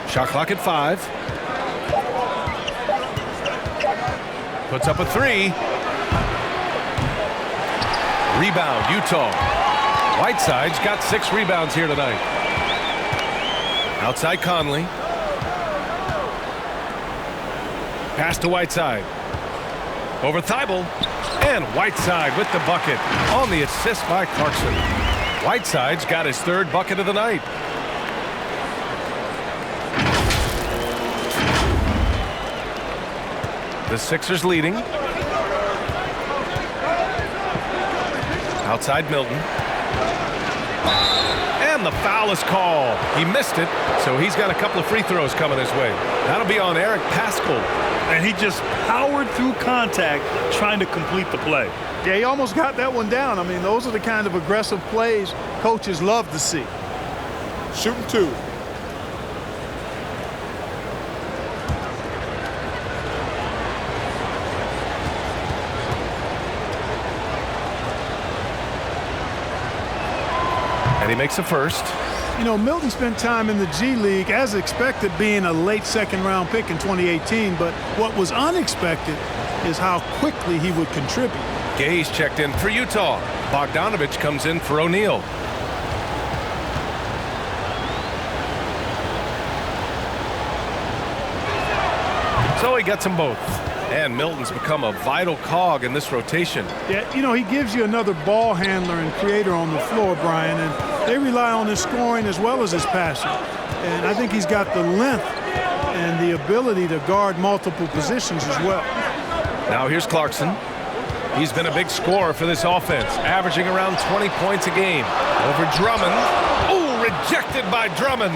Shot clock at 5. Puts up a 3. Rebound, Utah. Whiteside's got 6 rebounds here tonight. Outside Conley. Pass to Whiteside. Over Thibault. And Whiteside with the bucket on the assist by Clarkson. Whiteside's got his 3rd bucket of the night. The Sixers leading. Outside Milton. And the foul is called. He missed it, so he's got a couple of free throws coming his way. That'll be on Eric Pascal. And he just powered through contact trying to complete the play. Yeah, he almost got that one down. I mean, those are the kind of aggressive plays coaches love to see. Shooting 2. And he makes the first. You know, Milton spent time in the G League, as expected, being a late 2nd-round pick in 2018. But what was unexpected is how quickly he would contribute. Gay's checked in for Utah. Bogdanovich comes in for O'Neal. So he gets them both. And Milton's become a vital cog in this rotation. Yeah, you know, he gives you another ball handler and creator on the floor, Brian, and they rely on his scoring as well as his passing. And I think he's got the length and the ability to guard multiple positions as well. Now here's Clarkson. He's been a big scorer for this offense, averaging around 20 points a game. Over Drummond. Oh, rejected by Drummond.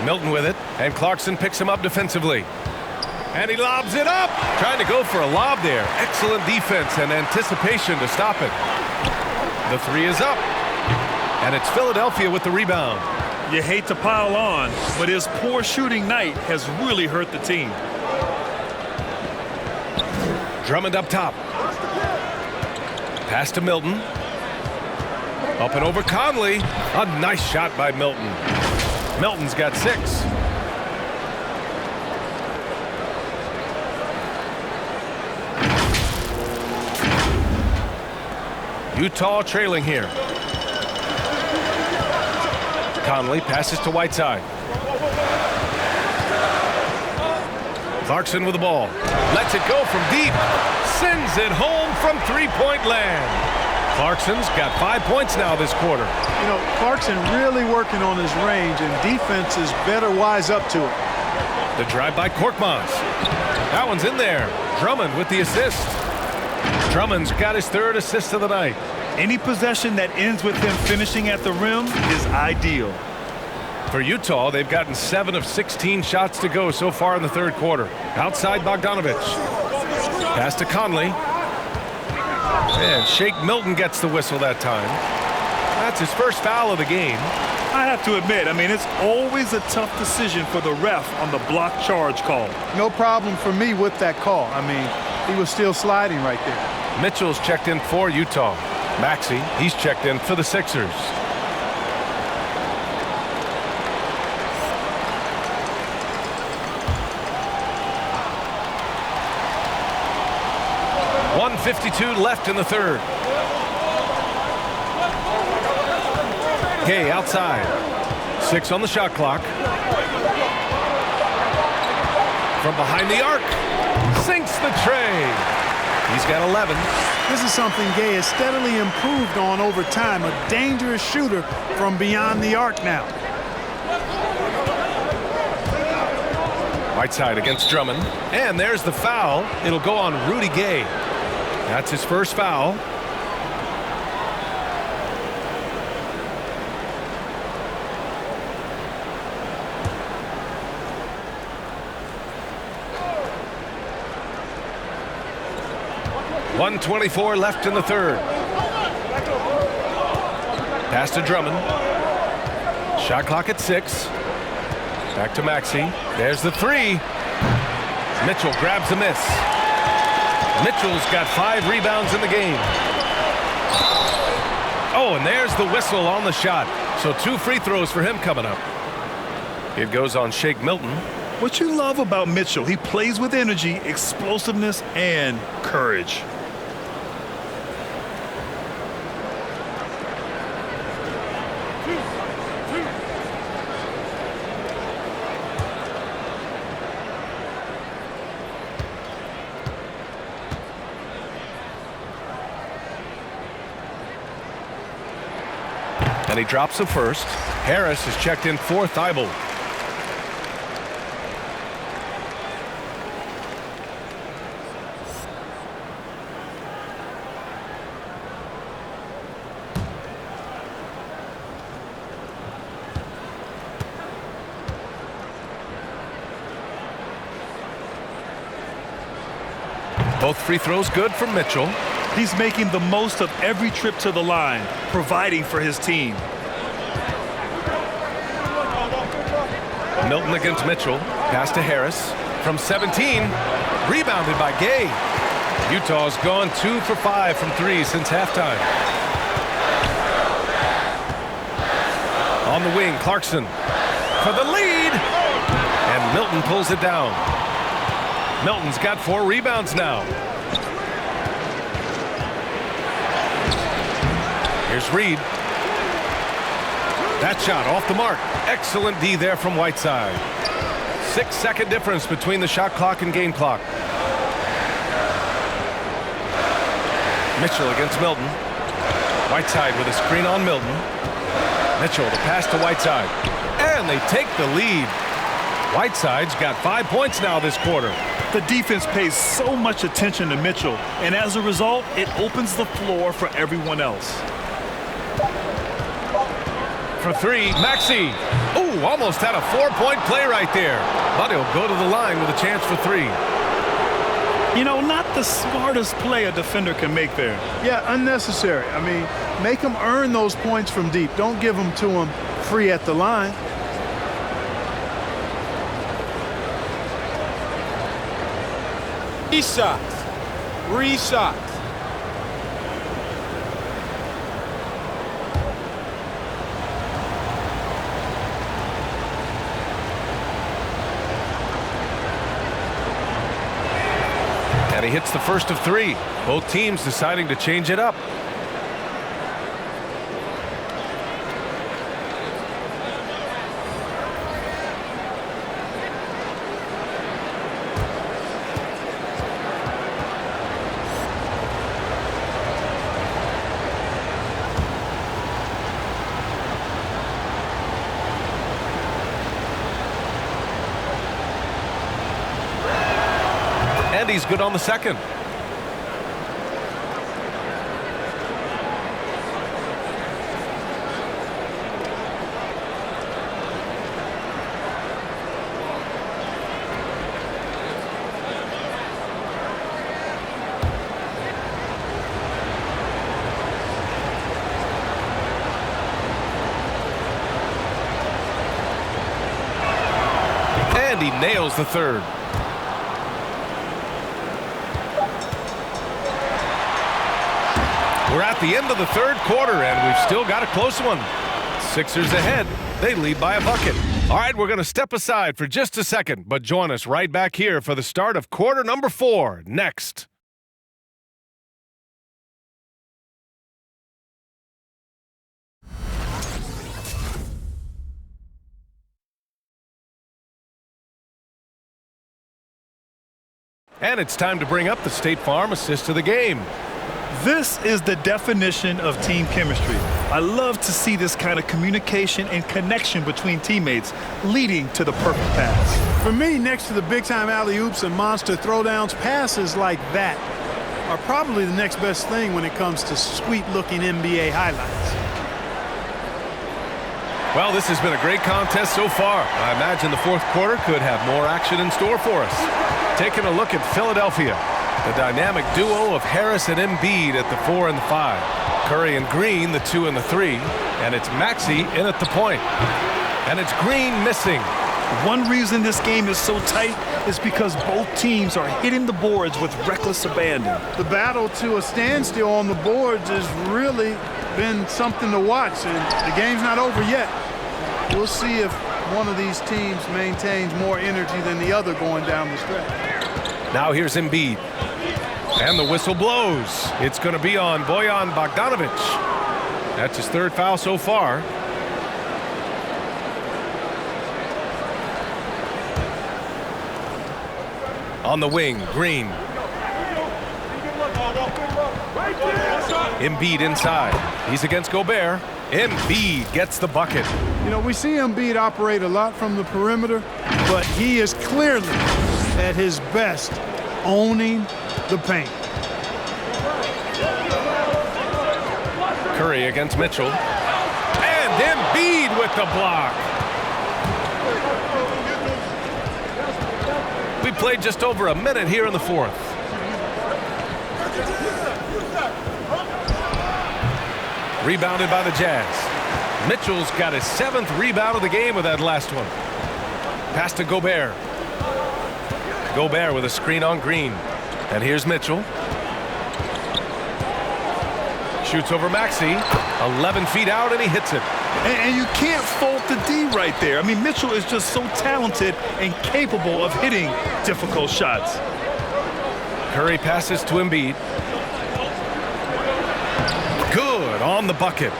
Milton with it, and Clarkson picks him up defensively. And he lobs it up. Trying to go for a lob there. Excellent defense and anticipation to stop it. The 3 is up. And it's Philadelphia with the rebound. You hate to pile on, but his poor shooting night has really hurt the team. Drummond up top. Pass to Milton. Up and over Conley. A nice shot by Milton. Milton's got 6. Utah trailing here. Conley passes to Whiteside. Clarkson with the ball. Lets it go from deep. Sends it home from 3-point land. Clarkson's got 5 points now this quarter. You know, Clarkson really working on his range, and defenses better wise up to it. The drive by Korkmaz. That one's in there. Drummond with the assist. Drummond's got his 3rd assist of the night. Any possession that ends with him finishing at the rim is ideal. For Utah, they've gotten 7 of 16 shots to go so far in the third quarter. Outside Bogdanovich. Pass to Conley. And Shake Milton gets the whistle that time. That's his first foul of the game. I have to admit, it's always a tough decision for the ref on the block charge call. No problem for me with that call. He was still sliding right there. Mitchell's checked in for Utah. Maxey, he's checked in for the Sixers. .152 left in the third. Gay outside. 6 on the shot clock. From behind the arc. Sinks the tray. He's got 11. This is something Gay has steadily improved on over time. A dangerous shooter from beyond the arc now. Whiteside against Drummond. And there's the foul. It'll go on Rudy Gay. That's his first foul. .124 left in the third. Pass to Drummond. Shot clock at 6. Back to Maxey. There's the 3. Mitchell grabs the miss. Mitchell's got 5 rebounds in the game. Oh, and there's the whistle on the shot. So 2 free throws for him coming up. It goes on Shake Milton. What you love about Mitchell, he plays with energy, explosiveness, and courage. And he drops the first. Harris is checked in for Thibault. Both free throws good from Mitchell. He's making the most of every trip to the line, providing for his team. Milton against Mitchell. Pass to Harris. From 17. Rebounded by Gay. Utah's gone 2 for 5 from 3 since halftime. On the wing, Clarkson for the lead. And Milton pulls it down. Milton's got 4 rebounds now. Here's Reed. That shot off the mark. Excellent D there from Whiteside. 6-second difference between the shot clock and game clock. Mitchell against Milton. Whiteside with a screen on Milton. Mitchell the pass to Whiteside. And they take the lead. Whiteside's got 5 points now this quarter. The defense pays so much attention to Mitchell, and as a result, it opens the floor for everyone else. For 3, Maxey. Ooh, almost had a 4-point play right there. But he'll go to the line with a chance for 3. Not the smartest play a defender can make there. Yeah, unnecessary. Make him earn those points from deep. Don't give them to him free at the line. Shots. 3 shots. And he hits the first of 3. Both teams deciding to change it up. And he's good on the second. And he nails the third. We're at the end of the third quarter, and we've still got a close one. Sixers ahead. They lead by a bucket. All right, we're going to step aside for just a second, but join us right back here for the start of quarter number 4 next. And it's time to bring up the State Farm assist of the game. This is the definition of team chemistry. I love to see this kind of communication and connection between teammates leading to the perfect pass. For me, next to the big-time alley-oops and monster throwdowns, passes like that are probably the next best thing when it comes to sweet-looking NBA highlights. Well, this has been a great contest so far. I imagine the fourth quarter could have more action in store for us. Taking a look at Philadelphia. The dynamic duo of Harris and Embiid at the 4 and the 5. Curry and Green, the 2 and the 3. And it's Maxey in at the point. And it's Green missing. One reason this game is so tight is because both teams are hitting the boards with reckless abandon. The battle to a standstill on the boards has really been something to watch, and the game's not over yet. We'll see if one of these teams maintains more energy than the other going down the stretch. Now here's Embiid. And the whistle blows. It's going to be on Bojan Bogdanovic. That's his third foul so far. On the wing, Green. Embiid inside. He's against Gobert. Embiid gets the bucket. You know, we see Embiid operate a lot from the perimeter, but he is clearly at his best owning the paint. Curry against Mitchell. And Embiid with the block. We played just over a minute here in the fourth. Rebounded by the Jazz. Mitchell's got his 7th rebound of the game with that last one. Pass to Gobert. Gobert with a screen on Green. And here's Mitchell. Shoots over Maxey. 11 feet out, and he hits it. And you can't fault the D right there. I mean, Mitchell is just so talented and capable of hitting difficult shots. Curry passes to Embiid. Good on the bucket.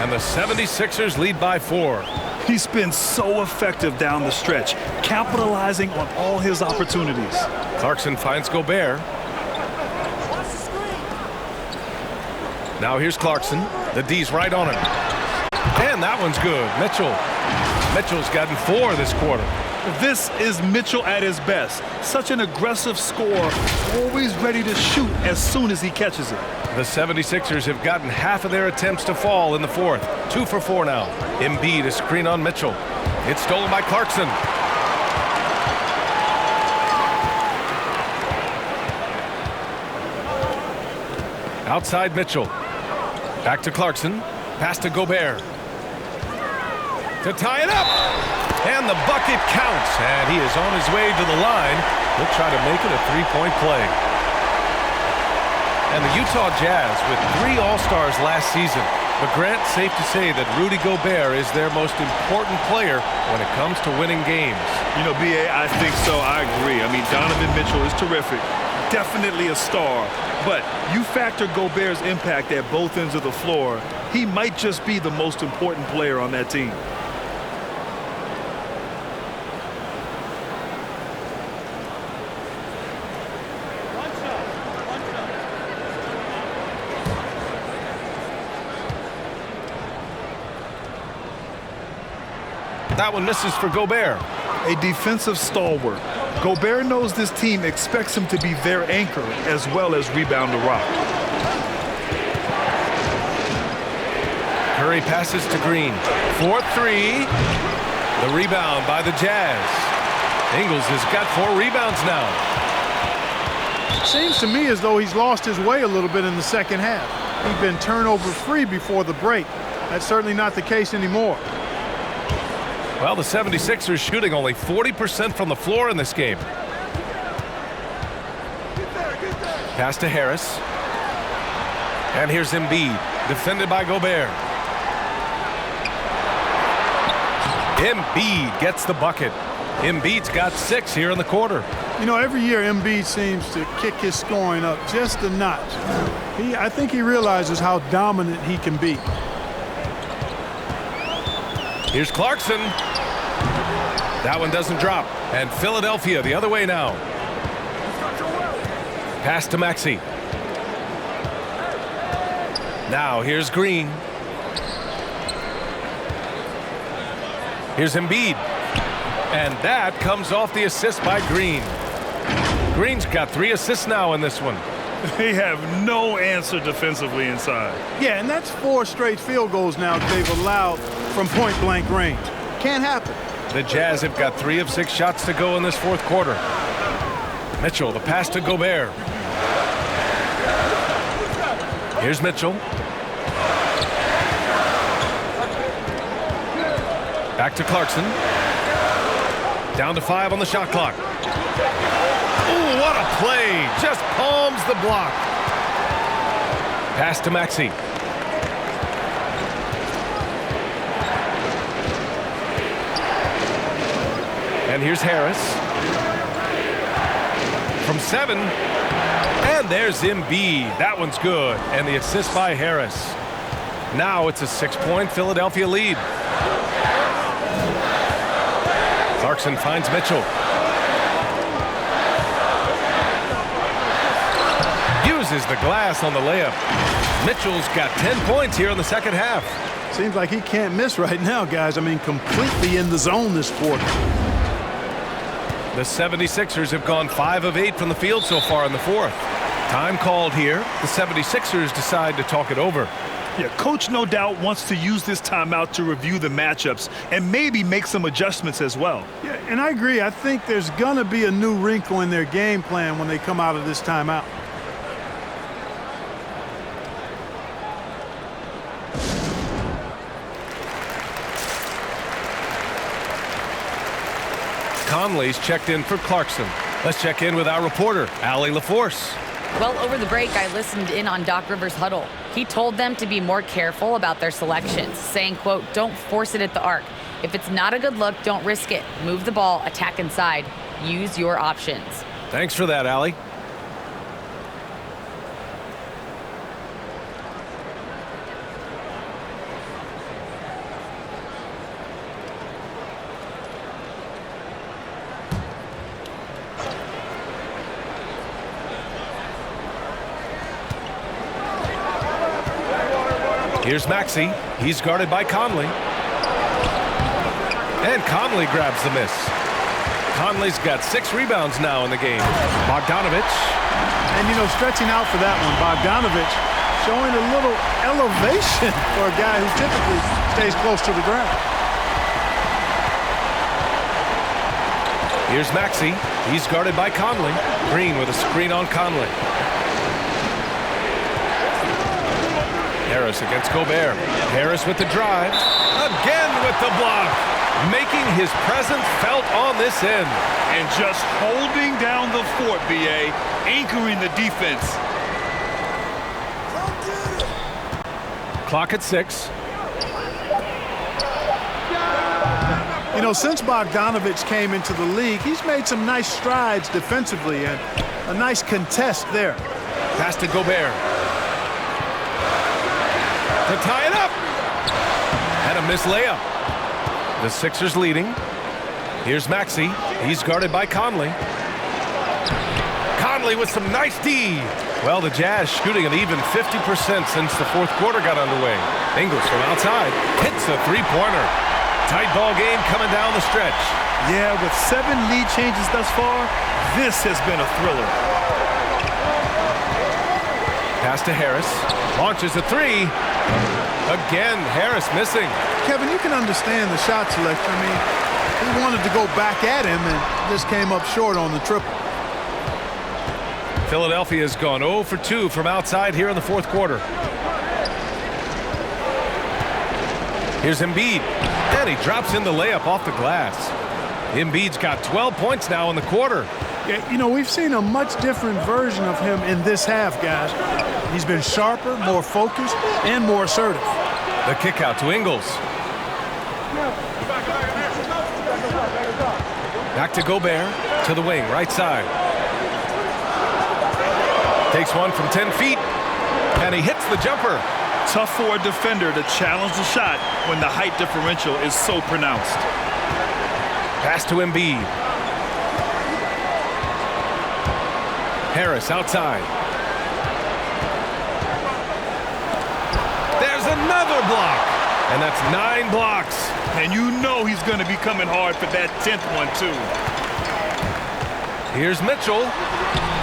And the 76ers lead by 4. He's been so effective down the stretch, capitalizing on all his opportunities. Clarkson finds Gobert. Now here's Clarkson. The D's right on him. And that one's good. Mitchell's gotten 4 this quarter. This is Mitchell at his best. Such an aggressive scorer, always ready to shoot as soon as he catches it. The 76ers have gotten half of their attempts to fall in the fourth. 2 for 4 now. Embiid a screen on Mitchell. It's stolen by Clarkson. Outside Mitchell. Back to Clarkson. Pass to Gobert. To tie it up. And the bucket counts. And he is on his way to the line. He'll try to make it a 3-point play. And the Utah Jazz with 3 All-Stars last season. But Grant, safe to say that Rudy Gobert is their most important player when it comes to winning games. You know, B.A., I think so. I agree. I mean, Donovan Mitchell is terrific. Definitely a star. But you factor Gobert's impact at both ends of the floor, he might just be the most important player on that team. That one misses for Gobert. A defensive stalwart. Gobert knows this team expects him to be their anchor as well as rebound the rock. Curry passes to Green. 4-3. The rebound by the Jazz. Ingles has got 4 rebounds now. Seems to me as though he's lost his way a little bit in the second half. He'd been turnover free before the break. That's certainly not the case anymore. Well, the 76ers shooting only 40% from the floor in this game. Pass to Harris. And here's Embiid, defended by Gobert. Embiid gets the bucket. Embiid's got 6 here in the quarter. You know, every year Embiid seems to kick his scoring up just a notch. I think he realizes how dominant he can be. Here's Clarkson. That one doesn't drop. And Philadelphia the other way now. Pass to Maxey. Now here's Green. Here's Embiid. And that comes off the assist by Green. Green's got 3 assists now in this one. They have no answer defensively inside. Yeah, and that's 4 straight field goals now that they've allowed from point-blank range. Can't happen. The Jazz have got 3 of 6 shots to go in this fourth quarter. Mitchell, the pass to Gobert. Here's Mitchell. Back to Clarkson. Down to 5 on the shot clock. Ooh, what a play. Just palms the block. Pass to Maxey. And here's Harris. From 7. And there's Embiid. That one's good. And the assist by Harris. Now it's a 6-point Philadelphia lead. Clarkson finds Mitchell. Uses the glass on the layup. Mitchell's got 10 points here in the second half. Seems like he can't miss right now, guys. I mean, completely in the zone this quarter. The 76ers have gone 5 of 8 from the field so far in the fourth. Time called here. The 76ers decide to talk it over. Yeah, coach no doubt wants to use this timeout to review the matchups and maybe make some adjustments as well. Yeah, and I agree. I think there's going to be a new wrinkle in their game plan when they come out of this timeout. Conley's checked in for Clarkson. Let's check in with our reporter, Allie LaForce. Well, over the break, I listened in on Doc Rivers' huddle. He told them to be more careful about their selections, saying, quote, don't force it at the arc. If it's not a good look, don't risk it. Move the ball, attack inside. Use your options. Thanks for that, Allie. Here's Maxey. He's guarded by Conley. And Conley grabs the miss. Conley's got 6 rebounds now in the game. Bogdanovich. And, you know, stretching out for that one, Bogdanovich showing a little elevation for a guy who typically stays close to the ground. Here's Maxey. He's guarded by Conley. Green with a screen on Conley. Harris against Gobert. Harris with the drive. Again with the block. Making his presence felt on this end. And just holding down the fort, B.A., anchoring the defense. Clock at 6. You know, since Bogdanovich came into the league, he's made some nice strides defensively and a nice contest there. Pass to Gobert. To tie it up. And a missed layup. The Sixers leading. Here's Maxey. He's guarded by Conley. Conley with some nice D. Well, the Jazz shooting an even 50% since the fourth quarter got underway. Ingles from outside hits a 3-pointer. Tight ball game coming down the stretch. Yeah, with 7 lead changes thus far, this has been a thriller. Pass to Harris. Launches a 3. Again, Harris missing. Kevin, you can understand the shot selection. I mean, he wanted to go back at him and just came up short on the triple. Philadelphia has gone 0 for 2 from outside here in the fourth quarter. Here's Embiid, and he drops in the layup off the glass. Embiid's got 12 points now in the quarter. Yeah, you know, we've seen a much different version of him in this half, guys. He's been sharper, more focused, and more assertive. The kick out to Ingles. Back to Gobert, to the wing, right side. Takes one from 10 feet, and he hits the jumper. Tough for a defender to challenge the shot when the height differential is so pronounced. Pass to Embiid. Harris outside. There's another block, and that's 9 blocks. And you know he's going to be coming hard for that 10th one, too. Here's Mitchell.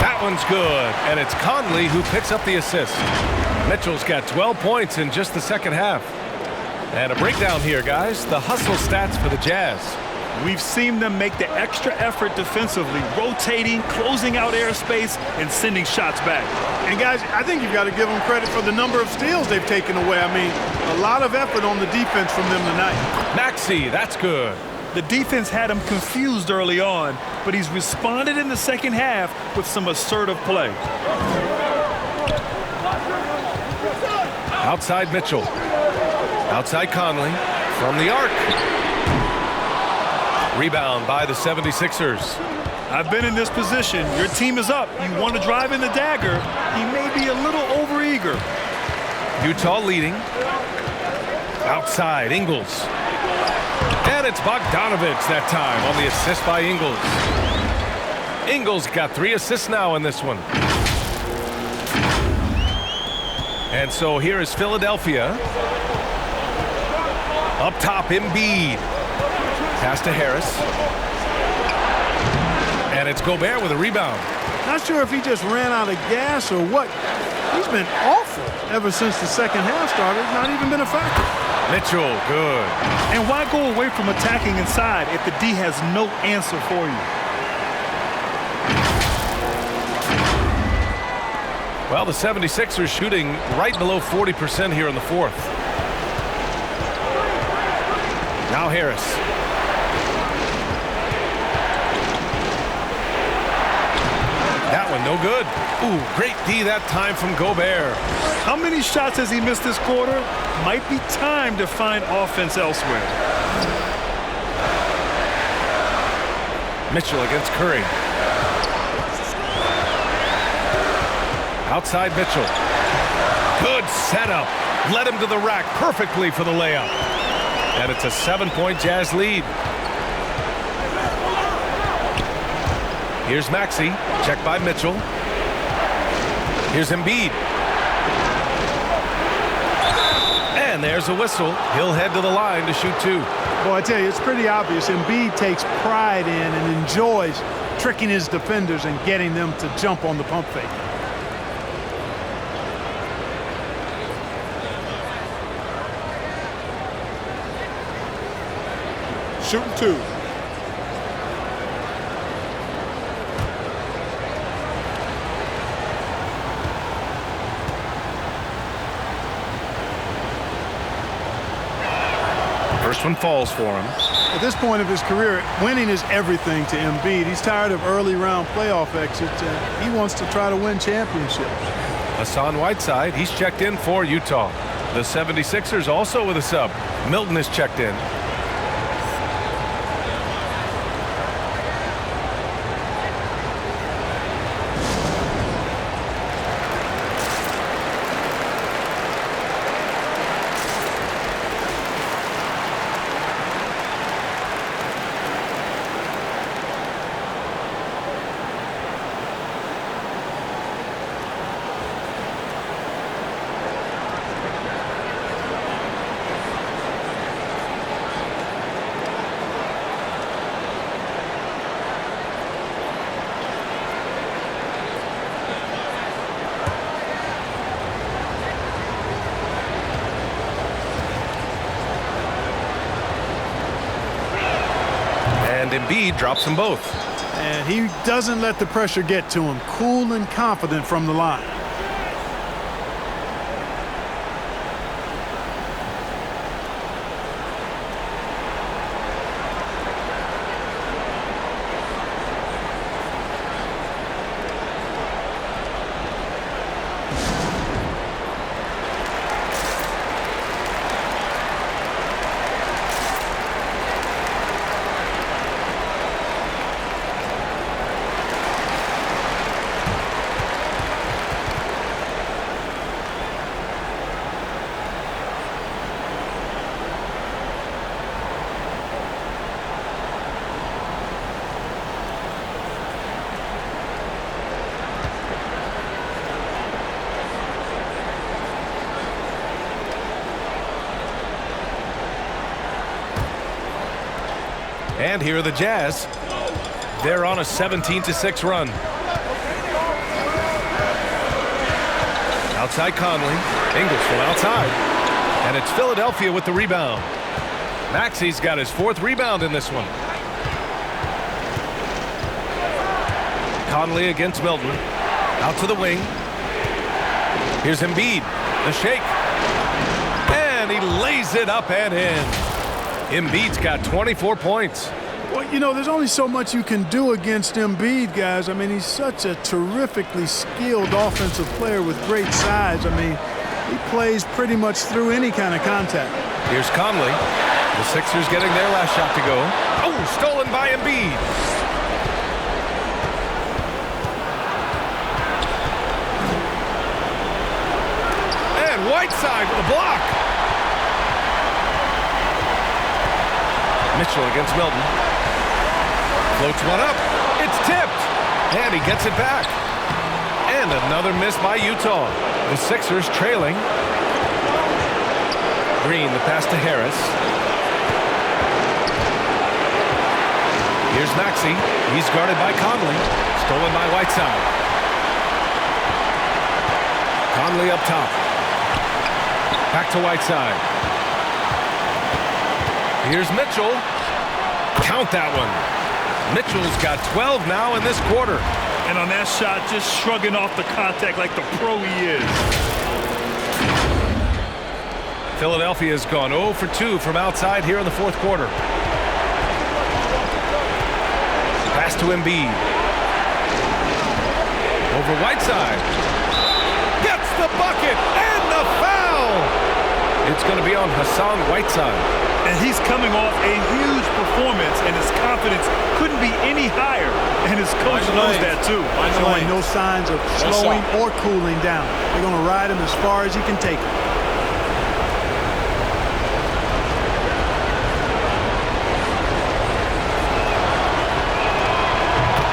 That one's good, and it's Conley who picks up the assist. Mitchell's got 12 points in just the second half. And a breakdown here, guys. The hustle stats for the Jazz. We've seen them make the extra effort defensively, rotating, closing out airspace, and sending shots back. And guys, I think you've got to give them credit for the number of steals they've taken away. I mean, a lot of effort on the defense from them tonight. Maxey, that's good. The defense had him confused early on, but he's responded in the second half with some assertive play. Outside Mitchell. Outside Conley. From the arc. Rebound by the 76ers. I've been in this position. Your team is up. You want to drive in the dagger. He may be a little overeager. Utah leading. Outside Ingles. And it's Bogdanovich that time on the assist by Ingles. Ingles got 3 assists now in this one. And so here is Philadelphia. Up top, Embiid. Pass to Harris. And it's Gobert with a rebound. Not sure if he just ran out of gas or what. He's been awful ever since the second half started. Not even been a factor. Mitchell, good. And why go away from attacking inside if the D has no answer for you? Well, the 76ers shooting right below 40% here in the fourth. Now Harris. That one no good. Ooh, great D that time from Gobert. How many shots has he missed this quarter? Might be time to find offense elsewhere. Mitchell against Curry. Outside Mitchell. Good setup. Led him to the rack perfectly for the layup. And it's a 7-point Jazz lead. Here's Maxey. Check by Mitchell. Here's Embiid. And there's a whistle. He'll head to the line to shoot 2. Boy, I tell you, it's pretty obvious. Embiid takes pride in and enjoys tricking his defenders and getting them to jump on the pump fake. Shooting 2. First one falls for him. At this point of his career, winning is everything to Embiid. He's tired of early round playoff exits, and he wants to try to win championships. Hassan Whiteside, he's checked in for Utah. The 76ers also with a sub. Milton is checked in. Embiid drops them both. And he doesn't let the pressure get to him. Cool and confident from the line. And here are the Jazz. They're on a 17-6 run. Outside Conley. Ingles from outside. And it's Philadelphia with the rebound. Maxey's got his 4th rebound in this one. Conley against Milton. Out to the wing. Here's Embiid. The shake. And he lays it up and in. Embiid's got 24 points. Well, you know, there's only so much you can do against Embiid, guys. I mean, he's such a terrifically skilled offensive player with great size. I mean, he plays pretty much through any kind of contact. Here's Conley. The Sixers getting their last shot to go. Oh, stolen by Embiid. And Whiteside with a block. Mitchell against Milton. Floats one up. It's tipped. And he gets it back. And another miss by Utah. The Sixers trailing. Green, the pass to Harris. Here's Maxey. He's guarded by Conley. Stolen by Whiteside. Conley up top. Back to Whiteside. Here's Mitchell. Count that one. Mitchell's got 12 now in this quarter. And on that shot, just shrugging off the contact like the pro he is. Philadelphia's gone 0 for 2 from outside here in the 4th quarter. Pass to Embiid. Over Whiteside. Gets the bucket and the foul. It's going to be on Hassan Whiteside. And he's coming off a huge performance, and his confidence couldn't be any higher. And his coach knows that, too. Showing no signs of slowing or cooling down. They're going to ride him as far as he can take him.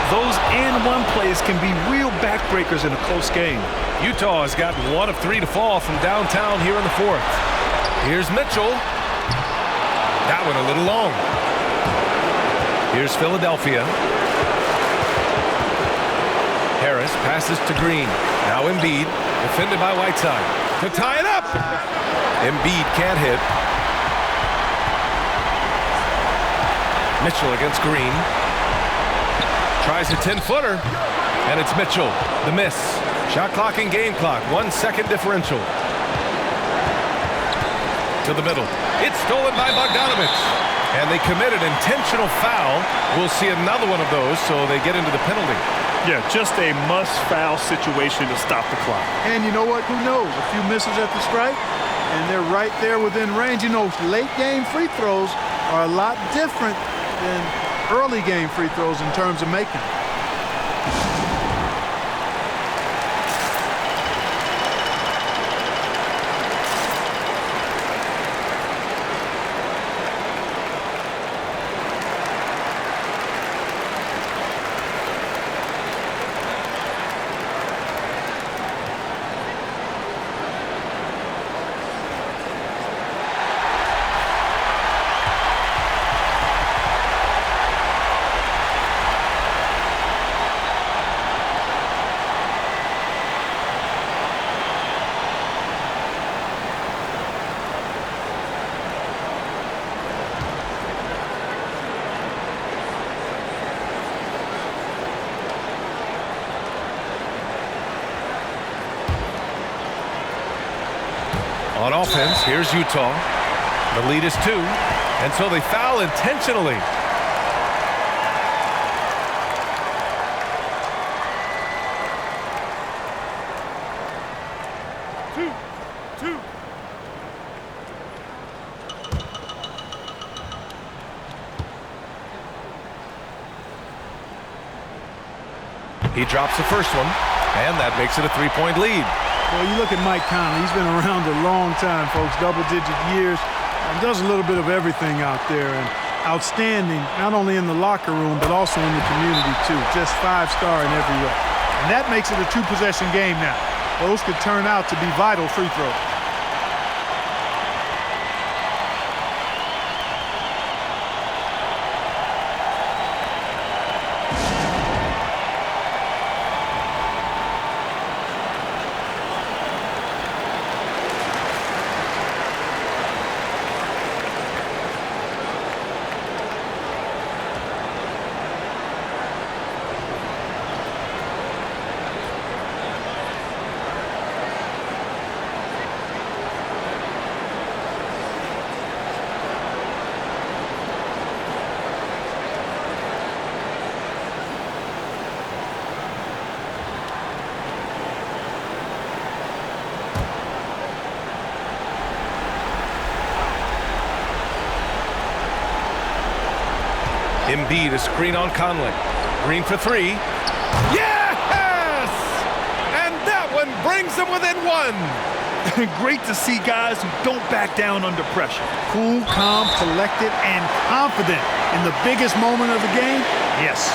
Those and-one plays can be real backbreakers in a close game. Utah has gotten 1 of 3 to fall from downtown here in the 4th. Here's Mitchell. That one a little long. Here's Philadelphia. Harris passes to Green. Now Embiid, defended by Whiteside. To tie it up. Embiid can't hit. Mitchell against Green. Tries a 10-footer. And it's Mitchell. The miss. Shot clock and game clock. 1 second differential. To the middle. It's stolen by Bogdanovich. And they committed intentional foul. We'll see another one of those, so they get into the penalty. Yeah, just a must-foul situation to stop the clock. And you know what? Who knows? A few misses at the stripe, and they're right there within range. You know, late-game free throws are a lot different than early-game free throws in terms of making. On offense, here's Utah. The lead is 2, and so they foul intentionally. Two. He drops the first one, and that makes it a 3-point lead. Well, you look at Mike Conley. He's been around a long time, folks, double-digit years. And does a little bit of everything out there. And outstanding, not only in the locker room, but also in the community, too. Just 5-star in every way. And that makes it a 2-possession game now. Those could turn out to be vital free throws. Embiid, a screen on Conley. Green for three. Yes! And that one brings them within one. Great to see guys who don't back down under pressure. Cool, calm, collected, and confident in the biggest moment of the game. Yes.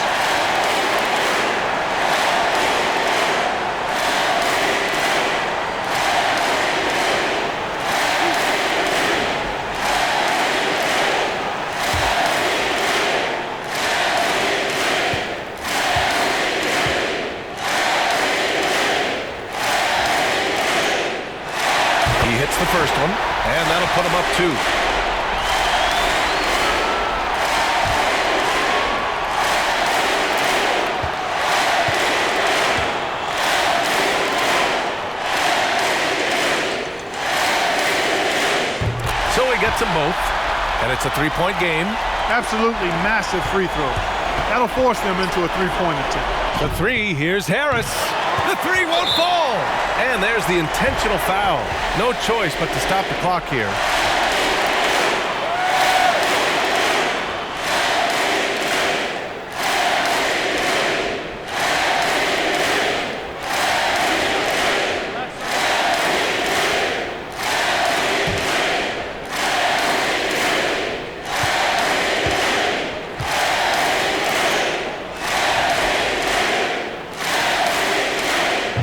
The first one, and that'll put him up 2. So he gets them both, and it's a 3-point game. Absolutely massive free throw. That'll force them into a three-point attempt. The 3, here's Harris. The 3 won't fall. And there's the intentional foul. No choice but to stop the clock here.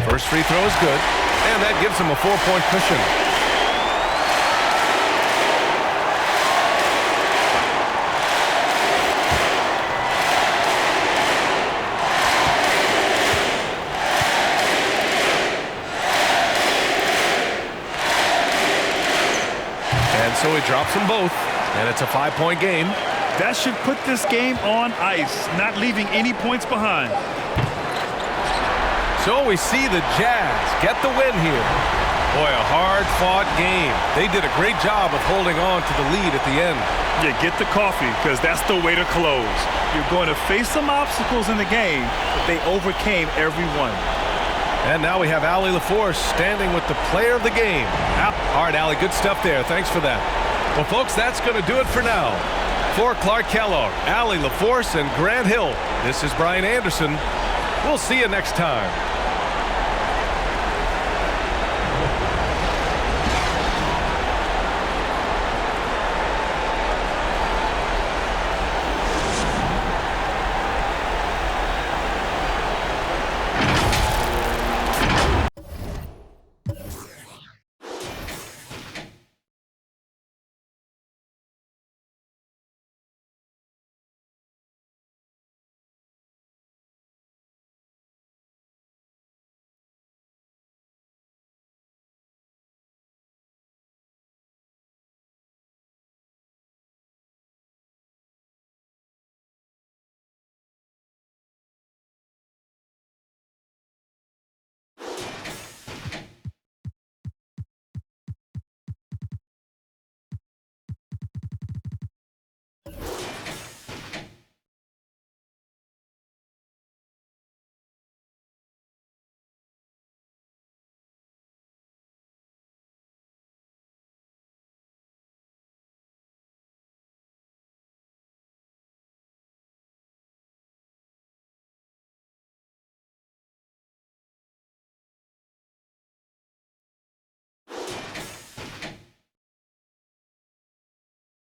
First free throw is good, and that gives him a 4-point cushion. And so he drops them both, and it's a 5-point game. That should put this game on ice, not leaving any points behind. So we see the Jazz get the win here. Boy, a hard-fought game. They did a great job of holding on to the lead at the end. Yeah, get the coffee, because that's the way to close. You're going to face some obstacles in the game, but they overcame every one. And now we have Allie LaForce standing with the player of the game. All right, Allie, good stuff there. Thanks for that. Well, folks, that's going to do it for now. For Clark Kellogg, Allie LaForce, and Grant Hill, this is Brian Anderson. We'll see you next time.